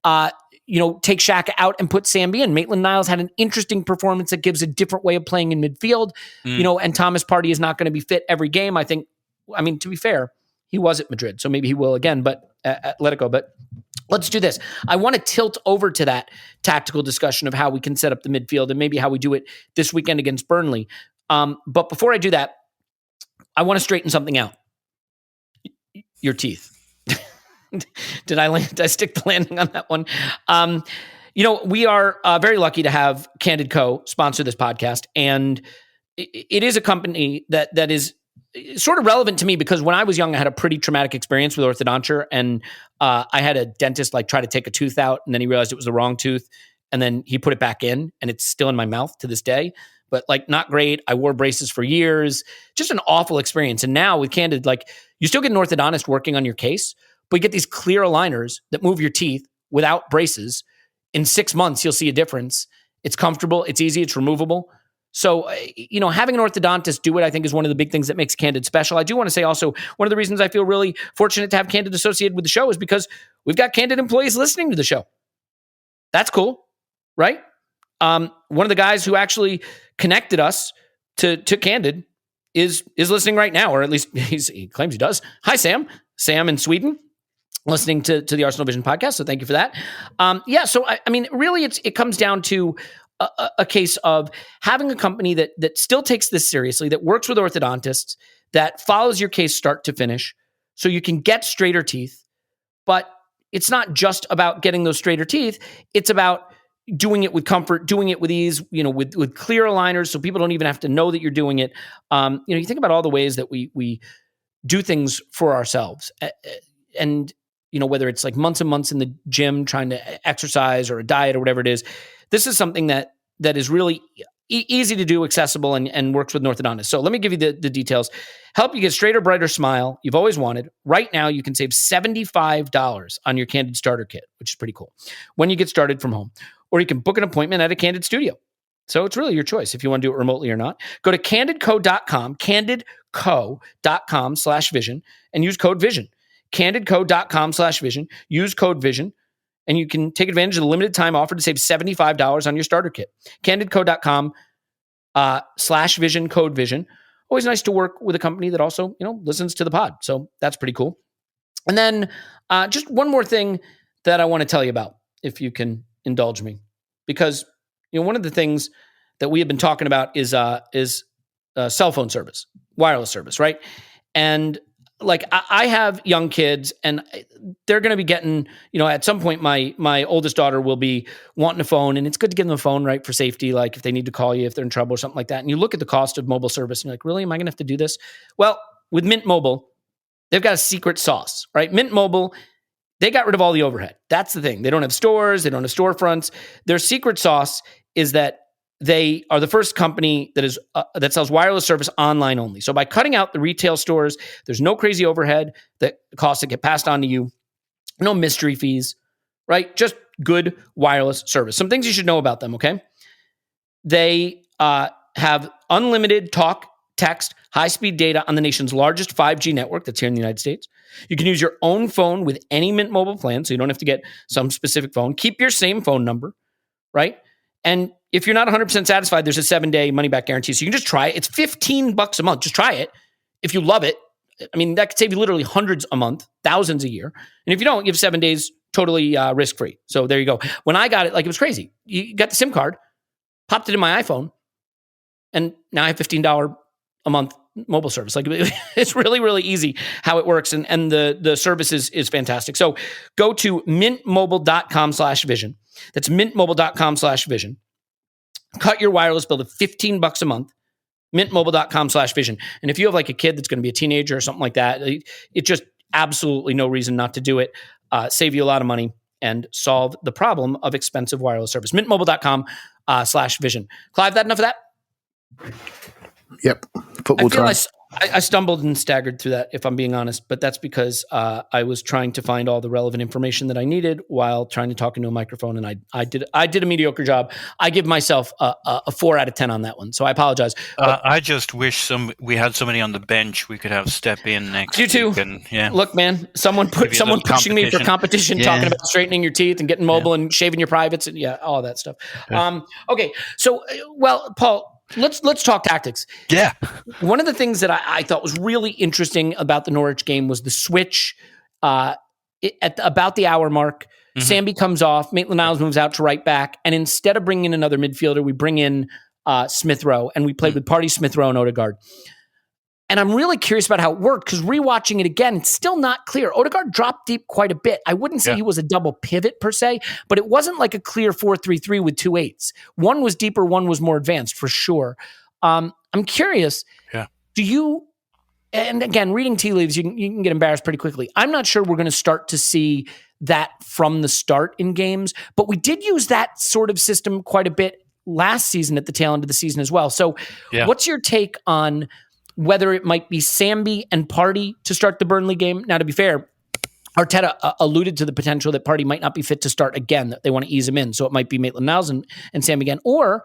take Xhaka out and put Sambi in. Maitland-Niles had an interesting performance that gives a different way of playing in midfield, and Thomas Partey is not going to be fit every game. To be fair, he was at Madrid, so maybe he will again, but Atletico, but let's do this. I want to tilt over to that tactical discussion of how we can set up the midfield and maybe how we do it this weekend against Burnley. But before I do that, I want to straighten something out. Your teeth. Did I stick the landing on that one? We are very lucky to have Candid Co. sponsor this podcast. And it is a company that is sort of relevant to me because when I was young, I had a pretty traumatic experience with orthodonture, and I had a dentist try to take a tooth out, and then he realized it was the wrong tooth, and then he put it back in, and it's still in my mouth to this day. But not great. I wore braces for years, just an awful experience. And now with Candid, you still get an orthodontist working on your case, but you get these clear aligners that move your teeth without braces. In 6 months, you'll see a difference. It's comfortable, it's easy, it's removable. So, having an orthodontist do it, I think, is one of the big things that makes Candid special. I do want to say also, one of the reasons I feel really fortunate to have Candid associated with the show is because we've got Candid employees listening to the show. That's cool, right? One of the guys who actually connected us to Candid is listening right now, or at least he claims he does. Hi, Sam. Sam in Sweden, listening to the Arsenal Vision podcast. So thank you for that. So I mean, really, it comes down to a case of having a company that still takes this seriously, that works with orthodontists, that follows your case start to finish, so you can get straighter teeth. But it's not just about getting those straighter teeth. It's about doing it with comfort, doing it with ease, with clear aligners, so people don't even have to know that you're doing it. You think about all the ways that we do things for ourselves, and whether it's like months and months in the gym trying to exercise or a diet or whatever it is. This is something that is really easy to do, accessible, and works with an orthodontist. So let me give you the details. Help you get straighter, brighter smile you've always wanted. Right now, you can save $75 on your Candid Starter Kit, which is pretty cool, when you get started from home. Or you can book an appointment at a Candid studio. So it's really your choice if you want to do it remotely or not. Go to candidco.com, candidco.com/vision, and use code VISION. candidco.com/vision. Use code VISION. And you can take advantage of the limited time offer to save $75 on your starter kit. Candidco.com/vision, code VISION. Always nice to work with a company that also, listens to the pod. So that's pretty cool. And then just one more thing that I want to tell you about, if you can indulge me. Because, one of the things that we have been talking about is cell phone service, wireless service, right? And like I have young kids, and they're going to be getting, at some point, my oldest daughter will be wanting a phone, and it's good to give them a phone, right, for safety, like if they need to call you, if they're in trouble or something like that. And you look at the cost of mobile service, and you're like, really, am I going to have to do this? Well, with Mint Mobile, they've got a secret sauce, right? Mint Mobile, they got rid of all the overhead. That's the thing. They don't have stores. They don't have storefronts. Their secret sauce is that they are the first company that sells wireless service online only. So by cutting out the retail stores, there's no crazy overhead that costs that get passed on to you, no mystery fees, right? Just good wireless service. Some things you should know about them, okay? They have unlimited talk, text, high-speed data on the nation's largest 5G network that's here in the United States. You can use your own phone with any Mint Mobile plan, so you don't have to get some specific phone. Keep your same phone number, right? And if you're not 100% satisfied, there's a 7-day money-back guarantee. So you can just try it. It's $15 a month. Just try it. If you love it, I mean, that could save you literally hundreds a month, thousands a year. And if you don't, you have 7 days totally risk-free. So there you go. When I got it, it was crazy. You got the SIM card, popped it in my iPhone, and now I have $15 a month mobile service. It's really, really easy how it works. And the service is fantastic. So go to mintmobile.com/vision. That's mintmobile.com/vision. Cut your wireless bill to $15 a month. Mintmobile.com/vision. And if you have a kid that's going to be a teenager or something like that, it's just absolutely no reason not to do it. Save you a lot of money and solve the problem of expensive wireless service. Mintmobile.com/vision. Clive, that enough of that?
Yep. Football time.
I stumbled and staggered through that, if I'm being honest, but that's because I was trying to find all the relevant information that I needed while trying to talk into a microphone, and I did a mediocre job. I give myself a 4 out of 10 on that one, so I apologize.
I just wish we had somebody on the bench we could have step in next.
You too.
Yeah.
Look, man, someone pushing me for competition, talking about straightening your teeth and getting mobile and shaving your privates and all that stuff. Yeah. Okay, so Paul. Let's talk tactics.
Yeah.
One of the things that I thought was really interesting about the Norwich game was the switch at about the hour mark. Mm-hmm. Sambi comes off. Maitland-Niles moves out to right back. And instead of bringing in another midfielder, we bring in Smith Rowe. And we played with Partey, Smith Rowe, and Odegaard. And I'm really curious about how it worked because rewatching it again, it's still not clear. Odegaard dropped deep quite a bit. I wouldn't say he was a double pivot per se, but it wasn't like a clear 4-3-3 with 2 8s. One was deeper, one was more advanced for sure. I'm curious.
Yeah.
Do you? And again, reading tea leaves, you can get embarrassed pretty quickly. I'm not sure we're going to start to see that from the start in games, but we did use that sort of system quite a bit last season at the tail end of the season as well. So, what's your take on whether it might be Sambi and Partey to start the Burnley game? Now, to be fair, Arteta alluded to the potential that Partey might not be fit to start again, that they want to ease him in. So it might be Maitland-Niles and Sam again. Or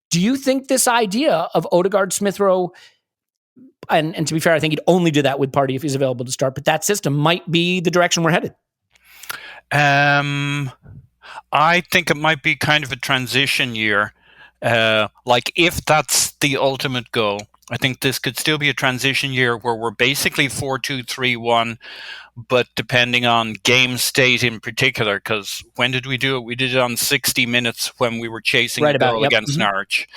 Do you think this idea of Odegaard, Smith Rowe, and to be fair, I think he'd only do that with Partey if he's available to start, but that system might be the direction we're headed?
I think it might be kind of a transition year. Like if that's the ultimate goal, I think this could still be a transition year where we're basically 4-2-3-1, but depending on game state in particular, because when did we do it? We did it on 60 minutes when we were chasing a goal against Norwich.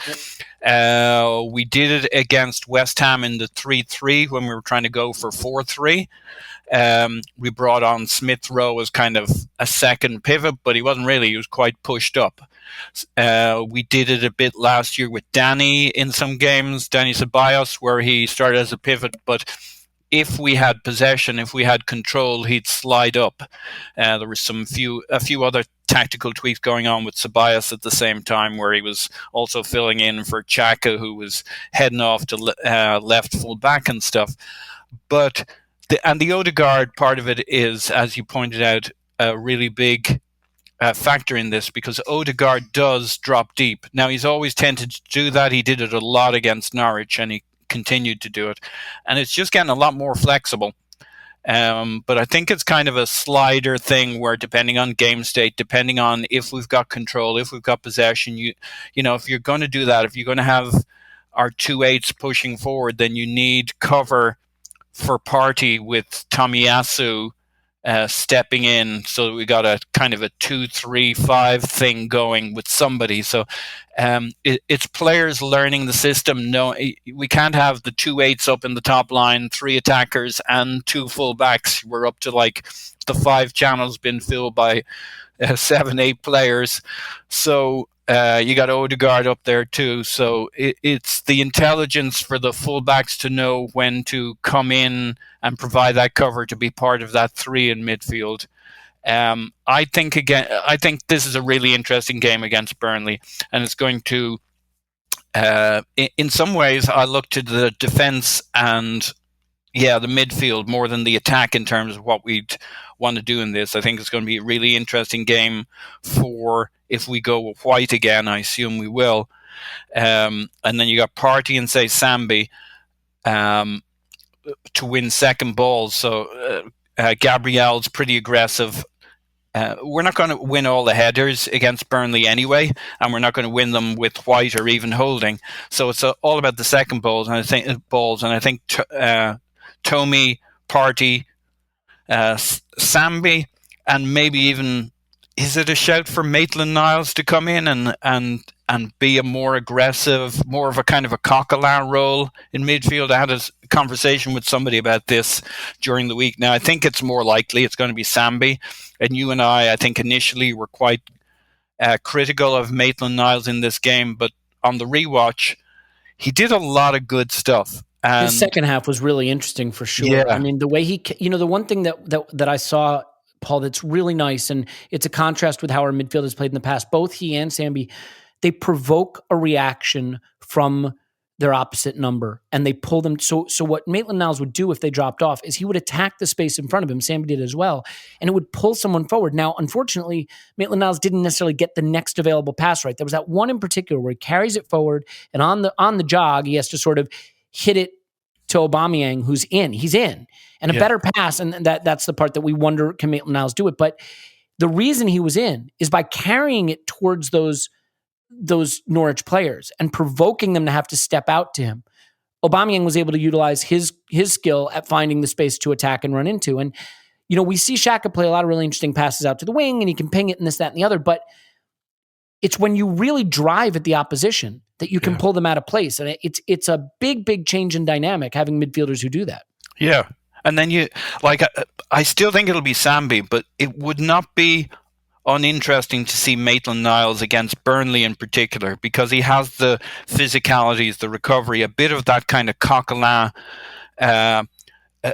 Yep. We did it against West Ham in the 3-3 when we were trying to go for 4-3. We brought on Smith Rowe as kind of a second pivot, but he wasn't really. He was quite pushed up. We did it a bit last year with Danny in some games, Danny Ceballos, where he started as a pivot, but if we had possession, if we had control, he'd slide up. There was a few other tactical tweaks going on with Ceballos at the same time, where he was also filling in for Xhaka, who was heading off to left full back and stuff. But the Odegaard part of it is, as you pointed out, a really big factor in this, because Odegaard does drop deep. Now, he's always tended to do that. He did it a lot against Norwich, and he continued to do it. And it's just getting a lot more flexible. But I think it's kind of a slider thing where, depending on game state, depending on if we've got control, if we've got possession, you know, if you're going to do that, if you're going to have our 2-8s pushing forward, then you need cover for Partey with Tomiyasu stepping in, so we got a kind of a 2-3-5 thing going with somebody. So it's players learning the system. No, we can't have the 2-8s up in the top line, 3 attackers and 2 full backs. We're up to like the 5 channels been filled by 7-8 players. So you got Odegaard up there too. So it's the intelligence for the fullbacks to know when to come in and provide that cover to be part of that 3 in midfield. I think this is a really interesting game against Burnley, and it's going to, in some ways, I look to the defence and the midfield more than the attack in terms of what we'd want to do in this. I think it's going to be a really interesting game for if we go with White again. I assume we will. And then you got Partey and, say, Sambi to win second balls. So Gabriel's pretty aggressive. We're not going to win all the headers against Burnley anyway, and we're not going to win them with White or even Holding. So it's all about the second balls, and I think Tommy, Partey, Sambi, and maybe even, is it a shout for Maitland-Niles to come in and be a more aggressive, more of a kind of a Coquelin role in midfield? I had a conversation with somebody about this during the week. Now, I think it's more likely it's going to be Sambi. And you and I think initially were quite critical of Maitland-Niles in this game. But on the rewatch, he did a lot of good stuff. And
the second half was really interesting for sure. Yeah. I mean, the way he, the one thing that I saw, Paul, that's really nice, and it's a contrast with how our midfield has played in the past. Both he and Sambi, they provoke a reaction from their opposite number, and they pull them. So what Maitland-Niles would do if they dropped off is he would attack the space in front of him. Sambi did as well, and it would pull someone forward. Now, unfortunately, Maitland-Niles didn't necessarily get the next available pass right. There was that one in particular where he carries it forward, and on the jog, he has to sort of hit it to Aubameyang, who's in. He's in. And a better pass, and that's the part that we wonder, can Maitland-Niles do it? But the reason he was in is by carrying it towards those Norwich players and provoking them to have to step out to him. Aubameyang was able to utilize his skill at finding the space to attack and run into. And, we see Xhaka play a lot of really interesting passes out to the wing, and he can ping it and this, that, and the other. But it's when you really drive at the opposition that you can pull them out of place. And it's a big, big change in dynamic having midfielders who do that.
Yeah. And then I still think it'll be Sambi, but it would not be uninteresting to see Maitland-Niles against Burnley in particular, because he has the physicalities, the recovery, a bit of that kind of Coquelin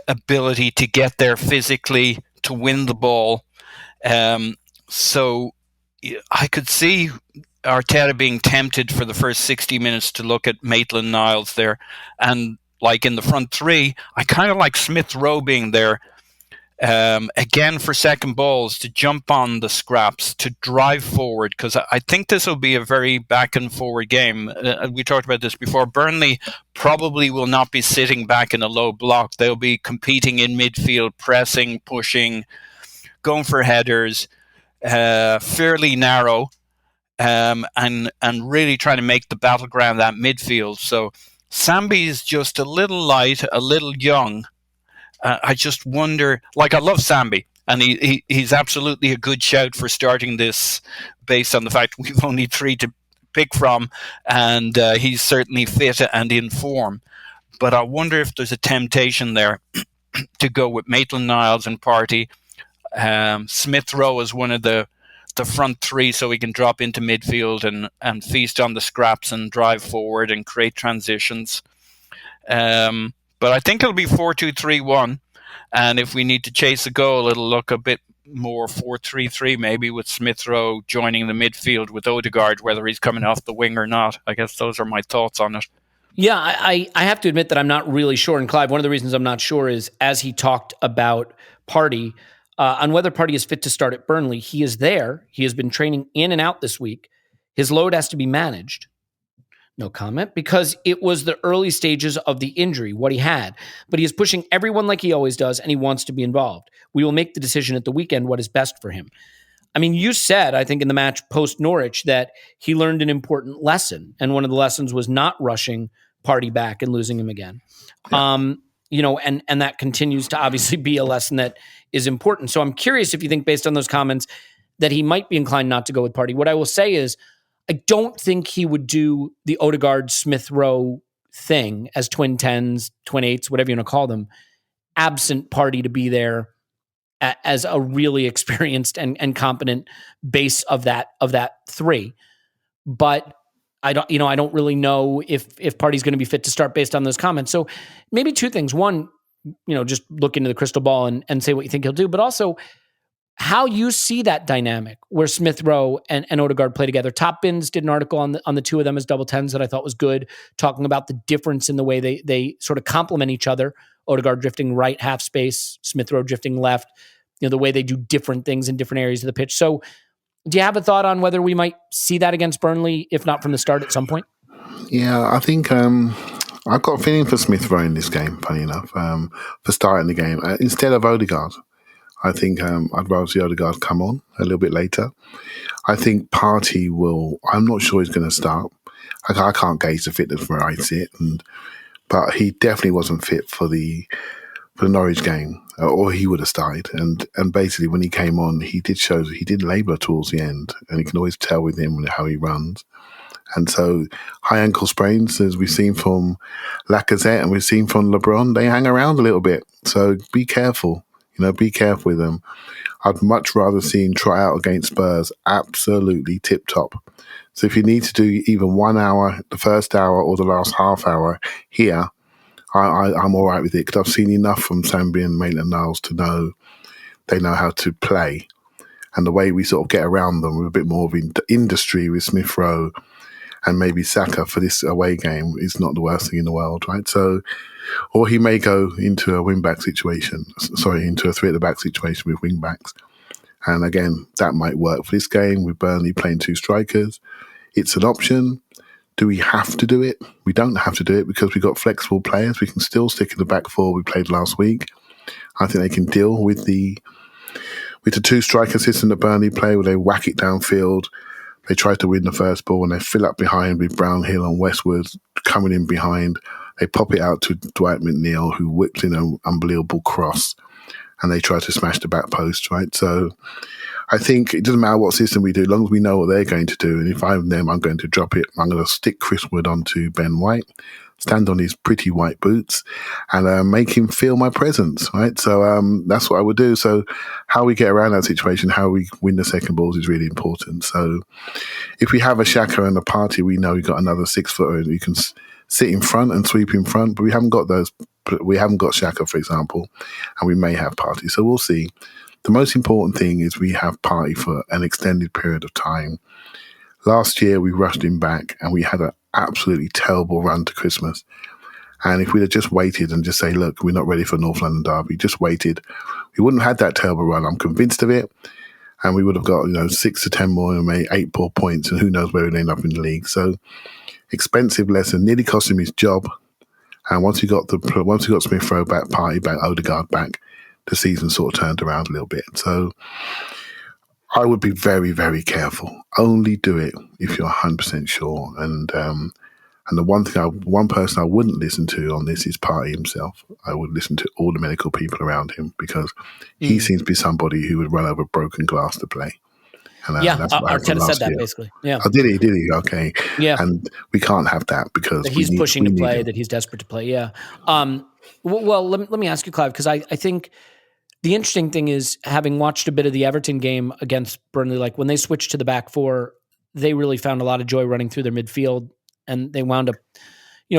ability to get there physically, to win the ball. So I could see Arteta being tempted for the first 60 minutes to look at Maitland-Niles there. And like in the front 3, I kind of like Smith Rowe being there again for second balls, to jump on the scraps, to drive forward, because I think this will be a very back and forward game. We talked about this before. Burnley probably will not be sitting back in a low block. They'll be competing in midfield, pressing, pushing, going for headers, fairly narrow, and really trying to make the battleground that midfield. So Sambi is just a little light, a little young. I just wonder, like, I love Sambi, and he's absolutely a good shout for starting this based on the fact we've only 3 to pick from, and he's certainly fit and in form. But I wonder if there's a temptation there to go with Maitland-Niles and Partey. Smith Rowe is one of the front 3, so he can drop into midfield and feast on the scraps and drive forward and create transitions. But I think it'll be 4-2-3-1, and if we need to chase a goal, it'll look a bit more 4-3-3, maybe, with Smith Rowe joining the midfield with Odegaard, whether he's coming off the wing or not. I guess those are my thoughts on it.
Yeah, I have to admit that I'm not really sure. And Clive, one of the reasons I'm not sure is, as he talked about Partey, on whether Partey is fit to start at Burnley, he is there. He has been training in and out this week. His load has to be managed. No comment, because it was the early stages of the injury, what he had. But he is pushing everyone like he always does, and he wants to be involved. We will make the decision at the weekend what is best for him. I mean, you said, I think in the match post-Norwich, that he learned an important lesson, and one of the lessons was not rushing Partey back and losing him again. Yeah. And that continues to obviously be a lesson that is important. So I'm curious if you think, based on those comments, that he might be inclined not to go with Partey. What I will say is, I don't think he would do the Odegaard Smith Rowe thing as twin 10s, twin 8s, whatever you want to call them, absent Partey to be there as a really experienced and competent base of that 3. But I don't really know if Partey's going to be fit to start based on those comments. So maybe 2 things. One, just look into the crystal ball and say what you think he'll do, but also how you see that dynamic where Smith Rowe and Odegaard play together. Top Bins did an article on the 2 of them as double 10s that I thought was good, talking about the difference in the way they sort of complement each other. Odegaard drifting right half space, Smith Rowe drifting left, the way they do different things in different areas of the pitch. So do you have a thought on whether we might see that against Burnley, if not from the start, at some point?
Yeah, I think I've got a feeling for Smith Rowe in this game, funny enough, for starting the game. Instead of Odegaard, I think I'd rather see Odegaard come on a little bit later. I think Partey I'm not sure he's going to start. I can't gauge the fitness from where I sit, but he definitely wasn't fit for the Norwich game, or he would have started. And basically, when he came on, he did show he did labour towards the end, and you can always tell with him how he runs. And so high ankle sprains, as we've seen from Lacazette and we've seen from LeBron, they hang around a little bit. So be careful. Be careful with them. I'd much rather see him try out against Spurs absolutely tip-top. So if you need to do even 1 hour, the first hour or the last half hour here, I'm all right with it, because I've seen enough from Sambi and Maitland-Niles to know they know how to play. And the way we sort of get around them with a bit more of industry with Smith Rowe and maybe Saka for this away game is not the worst thing in the world, right? So, or he may go into a wing-back situation, into a 3 at the back situation with wing-backs. And again, that might work for this game with Burnley playing 2 strikers. It's an option. Do we have to do it? We don't have to do it, because we've got flexible players. We can still stick in the back 4 we played last week. I think they can deal with the 2 striker system that Burnley play, where they whack it downfield. They try to win the first ball and they fill up behind with Brownhill and Westwood coming in behind. They pop it out to Dwight McNeil, who whips in an unbelievable cross, and they try to smash the back post, right? So I think it doesn't matter what system we do, as long as we know what they're going to do. And if I'm them, I'm going to drop it. I'm going to stick Chris Wood onto Ben White, stand on his pretty white boots, and make him feel my presence, right? So that's what I would do. So how we get around that situation, how we win the second balls is really important. So if we have a Xhaka and a Partey, we know we've got another 6-footer and we can sit in front and sweep in front, but we haven't got those. We haven't got Xhaka, for example, and we may have Partey. So we'll see. The most important thing is we have Partey for an extended period of time. Last year, we rushed him back and we had an absolutely terrible run to Christmas. And if we'd have just waited and just say, look, we're not ready for North London Derby, just waited, we wouldn't have had that terrible run. I'm convinced of it. And we would have got, 6 to 10 more and maybe 8 more points, and who knows where we'd end up in the league. So expensive lesson, nearly cost him his job. And once he got Smith Rowe back, Partey back, Odegaard back, the season sort of turned around a little bit. So I would be very, very careful. Only do it if you're 100% sure. And the one person I wouldn't listen to on this is Partey himself. I would listen to all the medical people around him, because he seems to be somebody who would run over broken glass to play. And
that's what Arteta said that year. Basically. Yeah.
Oh, did he? Okay.
Yeah.
And we can't have that, because
that he's pushing to play, that he's desperate to play. Yeah. Well, let me ask you, Clive, because I think the interesting thing is, having watched a bit of the Everton game against Burnley, like when they switched to the back four, they really found a lot of joy running through their midfield, and they wound up,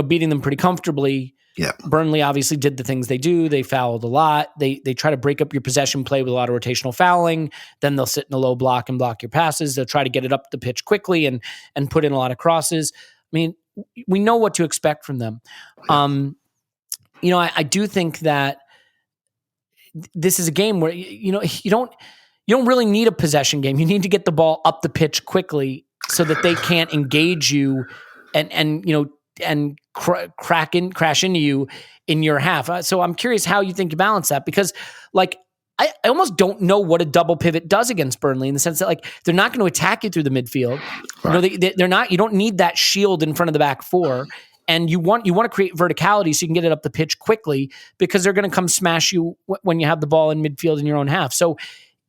beating them pretty comfortably.
Yeah.
Burnley obviously did the things they do. They fouled a lot. They try to break up your possession play with a lot of rotational fouling. Then they'll sit in a low block and block your passes. They'll try to get it up the pitch quickly and put in a lot of crosses. I mean, we know what to expect from them. I do think that this is a game where you don't really need a possession game. You need to get the ball up the pitch quickly so that they can't engage you and crash into you in your half. So I'm curious how you think you balance that, because I almost don't know what a double pivot does against Burnley, in the sense that they're not going to attack you through the midfield. Right. They're not. You don't need that shield in front of the back four. And you want to create verticality so you can get it up the pitch quickly, because they're going to come smash you when you have the ball in midfield in your own half. So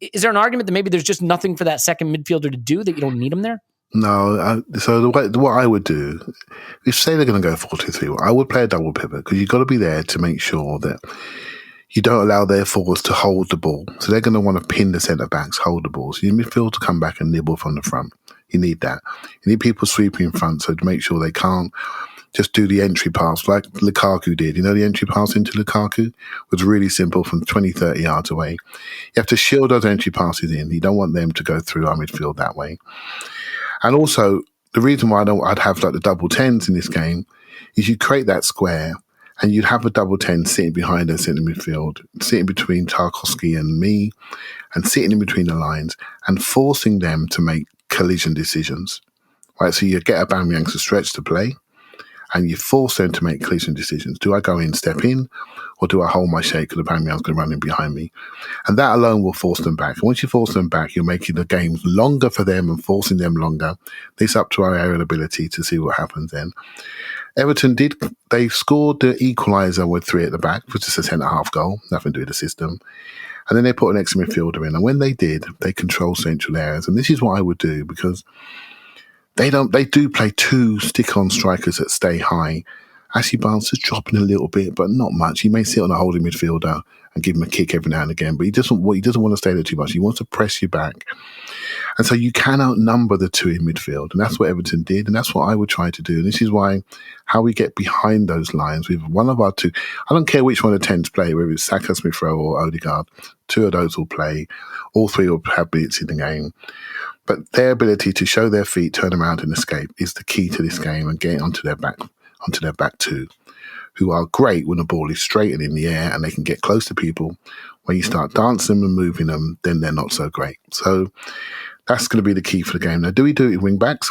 is there an argument that maybe there's just nothing for that second midfielder to do, that you don't need him there?
No. So what I would do, if say they're going to go 4-2-3, I would play a double pivot, because you've got to be there to make sure that you don't allow their forwards to hold the ball. So they're going to want to pin the centre-backs, hold the ball. So your midfield to come back and nibble from the front. You need that. You need people sweeping in front, so to make sure they can't just do the entry pass like Lukaku did. The entry pass into Lukaku was really simple from 20, 30 yards away. You have to shield those entry passes in. You don't want them to go through our midfield that way. And also, the reason why I'd have the double tens in this game is you create that square, and you'd have a double 10 sitting behind us in the midfield, sitting between Tarkowski and me, and sitting in between the lines, and forcing them to make collision decisions. Right, so you get Aubameyang to stretch to play, and you force them to make collision decisions. Do I go in, step in, or do I hold my shake because Aubameyang's going to run in behind me? And that alone will force them back. And once you force them back, you're making the games longer for them and forcing them longer. It's up to our aerial ability to see what happens then. Everton they scored the equaliser with 3 at the back, which is a centre-half goal, nothing to do with the system. And then they put an extra midfielder in. And when they did, they control central areas. And this is what I would do, because they do play 2 stick-on strikers that stay high. Ashley Barnes is dropping a little bit, but not much. He may sit on a holding midfielder and give him a kick every now and again, but he doesn't want to stay there too much. He wants to press you back. And so you can outnumber the 2 in midfield. And that's what Everton did. And that's what I would try to do. And this is why how we get behind those lines with one of our 2. I don't care which one of the 10s play, whether it's Saka, Smith Rowe or Odegaard. 2 of those will play. All 3 will have beats in the game. But their ability to show their feet, turn around and escape is the key to this game, and getting onto their back 2, who are great when the ball is straight and in the air and they can get close to people. When you start dancing and moving them, then they're not so great. So that's going to be the key for the game. Now, do we do it with wing backs?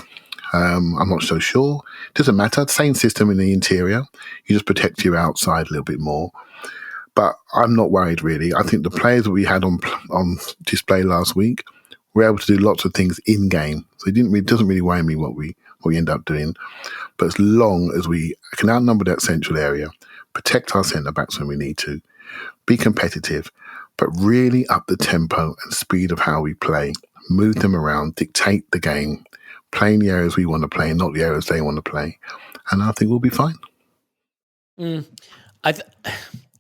I'm not so sure. Doesn't matter. Same system in the interior. You just protect your outside a little bit more. But I'm not worried, really. I think the players that we had on display last week were able to do lots of things in game. So it doesn't really worry me what we end up doing. But as long as we can outnumber that central area, protect our centre backs when we need to, be competitive, but really up the tempo and speed of how we play, move them around, dictate the game, play in the areas we want to play, not the areas they want to play, and I think we'll be fine.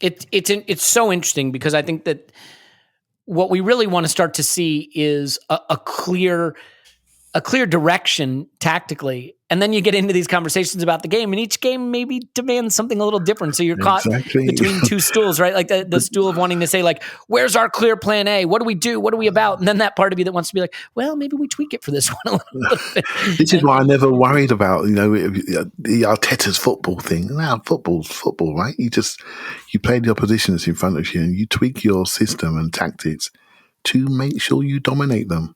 It's so interesting, because I think that what we really want to start to see is a clear a clear direction tactically, and then you get into these conversations about the game, and each game maybe demands something a little different. So you're caught between two stools, right? Like the stool of wanting to say, like, where's our clear plan A? What do we do? What are we about? And then that part of you that wants to be like, well, maybe we tweak it for this one a little bit.
This is why I never worried about, the Arteta's football thing. Now, football's football, right? You play the oppositions in front of you and you tweak your system and tactics to make sure you dominate them.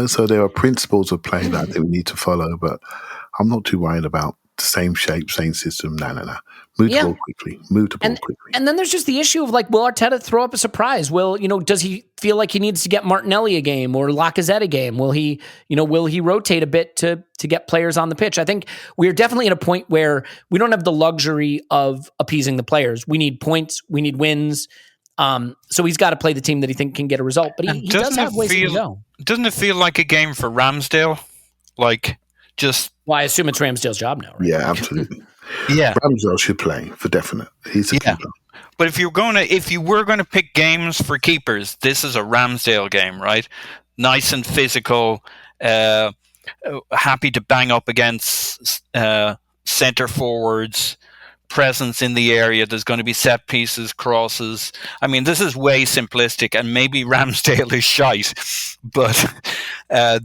So there are principles of play that I think we need to follow, but I'm not too worried about the same shape, same system. No. Move the ball quickly.
And then there's just the issue of, like, will Arteta throw up a surprise? Does he feel like he needs to get Martinelli a game or Lacazette a game? Will he rotate a bit to get players on the pitch? I think we're definitely at a point where we don't have the luxury of appeasing the players. We need points. We need wins. So he's got to play the team that he think can get a result, but he does have ways to go.
Doesn't it feel like a game for Ramsdale? Well,
I assume it's Ramsdale's job now, right?
Yeah, absolutely.
Yeah,
Ramsdale should play for definite. He's a keeper.
But if you were going to pick games for keepers, this is a Ramsdale game, right? Nice and physical, happy to bang up against centre forwards. Presence in the area. There's going to be set pieces, crosses. I mean, this is way simplistic, and maybe Ramsdale is shite, but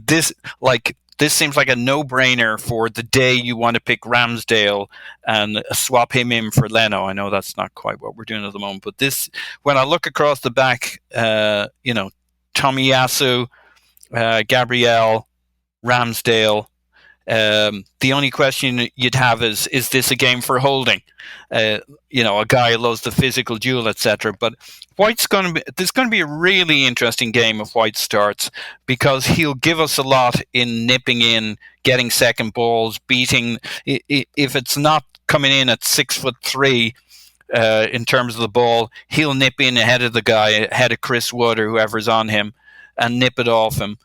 this seems like a no-brainer for the day you want to pick Ramsdale and swap him in for Leno. I know that's not quite what we're doing at the moment, but this, when I look across the back, Tomiyasu, Gabriel, Ramsdale. The only question you'd have is this a game for holding? A guy who loves the physical duel, etc. But there's going to be a really interesting game if White starts, because he'll give us a lot in nipping in, getting second balls, beating. If it's not coming in at 6'3", in terms of the ball, he'll nip in ahead of the guy, ahead of Chris Wood or whoever's on him, and nip it off him.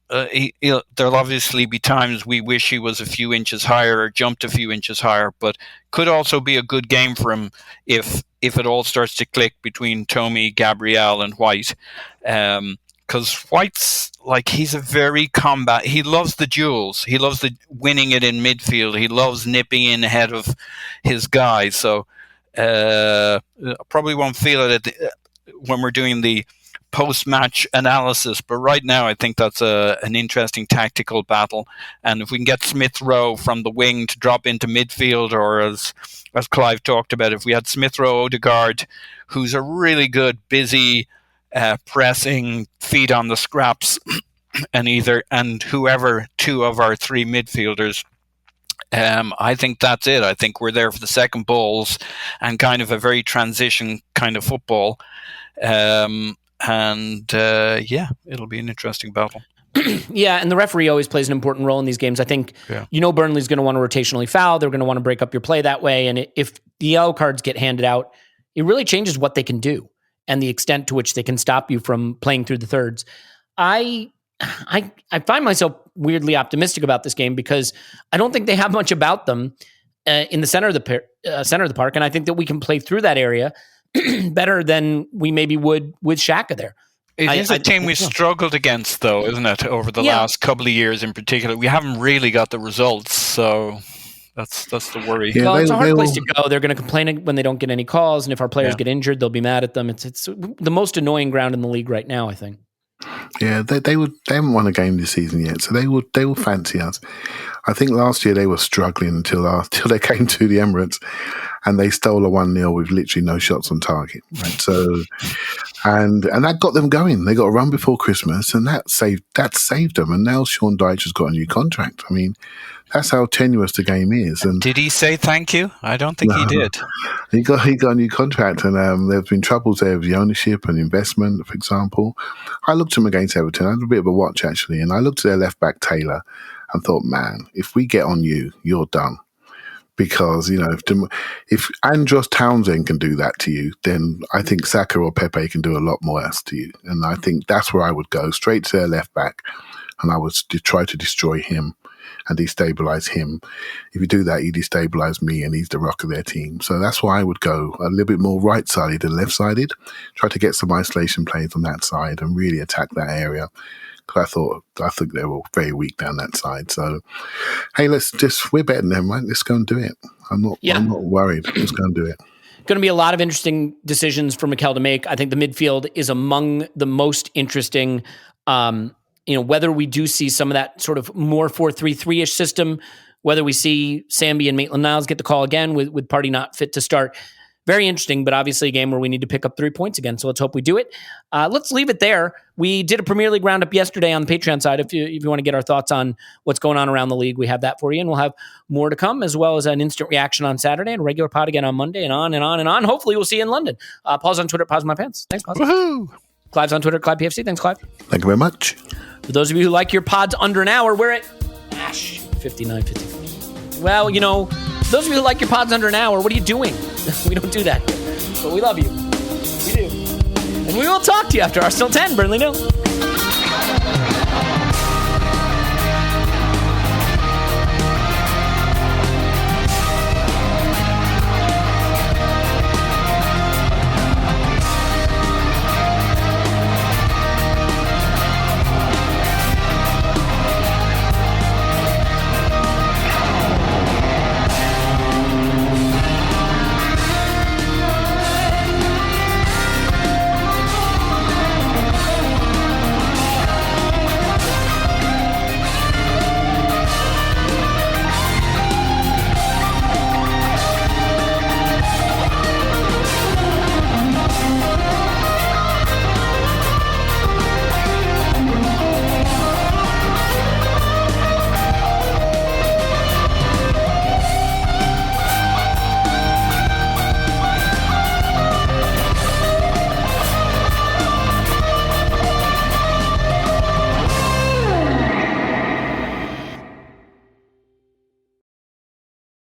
There'll obviously be times we wish he was a few inches higher or jumped a few inches higher, but could also be a good game for him if it all starts to click between Tommy, Gabriel, and White. Because White's he's a very combat. He loves the duels. He loves the winning it in midfield. He loves nipping in ahead of his guy. So probably won't feel it when we're doing the post-match analysis, but right now I think that's an interesting tactical battle. And if we can get Smith Rowe from the wing to drop into midfield, or as Clive talked about, if we had Smith Rowe, Odegaard, who's a really good, busy, pressing, feet on the scraps, and whoever two of our three midfielders, I think that's it. I think we're there for the second balls and kind of a very transition kind of football. It'll be an interesting battle.
Yeah, and the referee always plays an important role in these games. I think, Burnley's going to want to rotationally foul. They're going to want to break up your play that way. And if the yellow cards get handed out, it really changes what they can do and the extent to which they can stop you from playing through the thirds. I find myself weirdly optimistic about this game because I don't think they have much about them in the center of the park, and I think that we can play through that area better than we maybe would with Xhaka there.
It is a team we struggled against, though, isn't it? Over the last couple of years, in particular, we haven't really got the results. So that's the worry.
Yeah, well, it's a hard place to go. They're going to complain when they don't get any calls, and if our players get injured, they'll be mad at them. It's the most annoying ground in the league right now, I think.
Yeah, they haven't won a game this season yet, so they will fancy us. I think last year they were struggling until they came to the Emirates and they stole a 1-0 with literally no shots on target. Right? So, and that got them going. They got a run before Christmas, and that saved them. And now Sean Dyche has got a new contract. I mean, that's how tenuous the game is. And
did he say thank you? I don't think he did.
He got a new contract, and there's been troubles there with the ownership and investment, for example. I looked at him against Everton. I had a bit of a watch, actually, and I looked at their left-back, Taylor, and thought, man, if we get on you, you're done. Because, if Andros Townsend can do that to you, then I think Saka or Pepe can do a lot more else to you. And I think that's where I would go, straight to their left-back, and I would try to destroy him and destabilize him. If you do that, you destabilize me, and he's the rock of their team. So that's why I would go a little bit more right-sided than left-sided, try to get some isolation plays on that side and really attack that area. because I think they were very weak down that side. So, hey, we're better than them, right? Let's go and do it. I'm not worried. Let's go and do it.
Going to be a lot of interesting decisions for Mikel to make. I think the midfield is among the most interesting. Whether we do see some of that sort of more 4-3-3-ish system, whether we see Sambi and Maitland-Niles get the call again with Partey not fit to start. Very interesting, but obviously a game where we need to pick up 3 points again. So let's hope we do it. Let's leave it there. We did a Premier League roundup yesterday on the Patreon side. If you want to get our thoughts on what's going on around the league, we have that for you. And we'll have more to come, as well as an instant reaction on Saturday and a regular pod again on Monday, and on and on and on. Hopefully we'll see you in London. Paul's on Twitter, Pause My Pants. Thanks, Paul.
Woohoo!
Clive's on Twitter, Clive PFC. Thanks, Clive.
Thank you very much.
For those of you who like your pods under an hour, we're at 59.54. Well, those of you who like your pods under an hour, what are you doing? We don't do that. But we love you. We do. And we will talk to you after Arsenal 10, Burnley 0.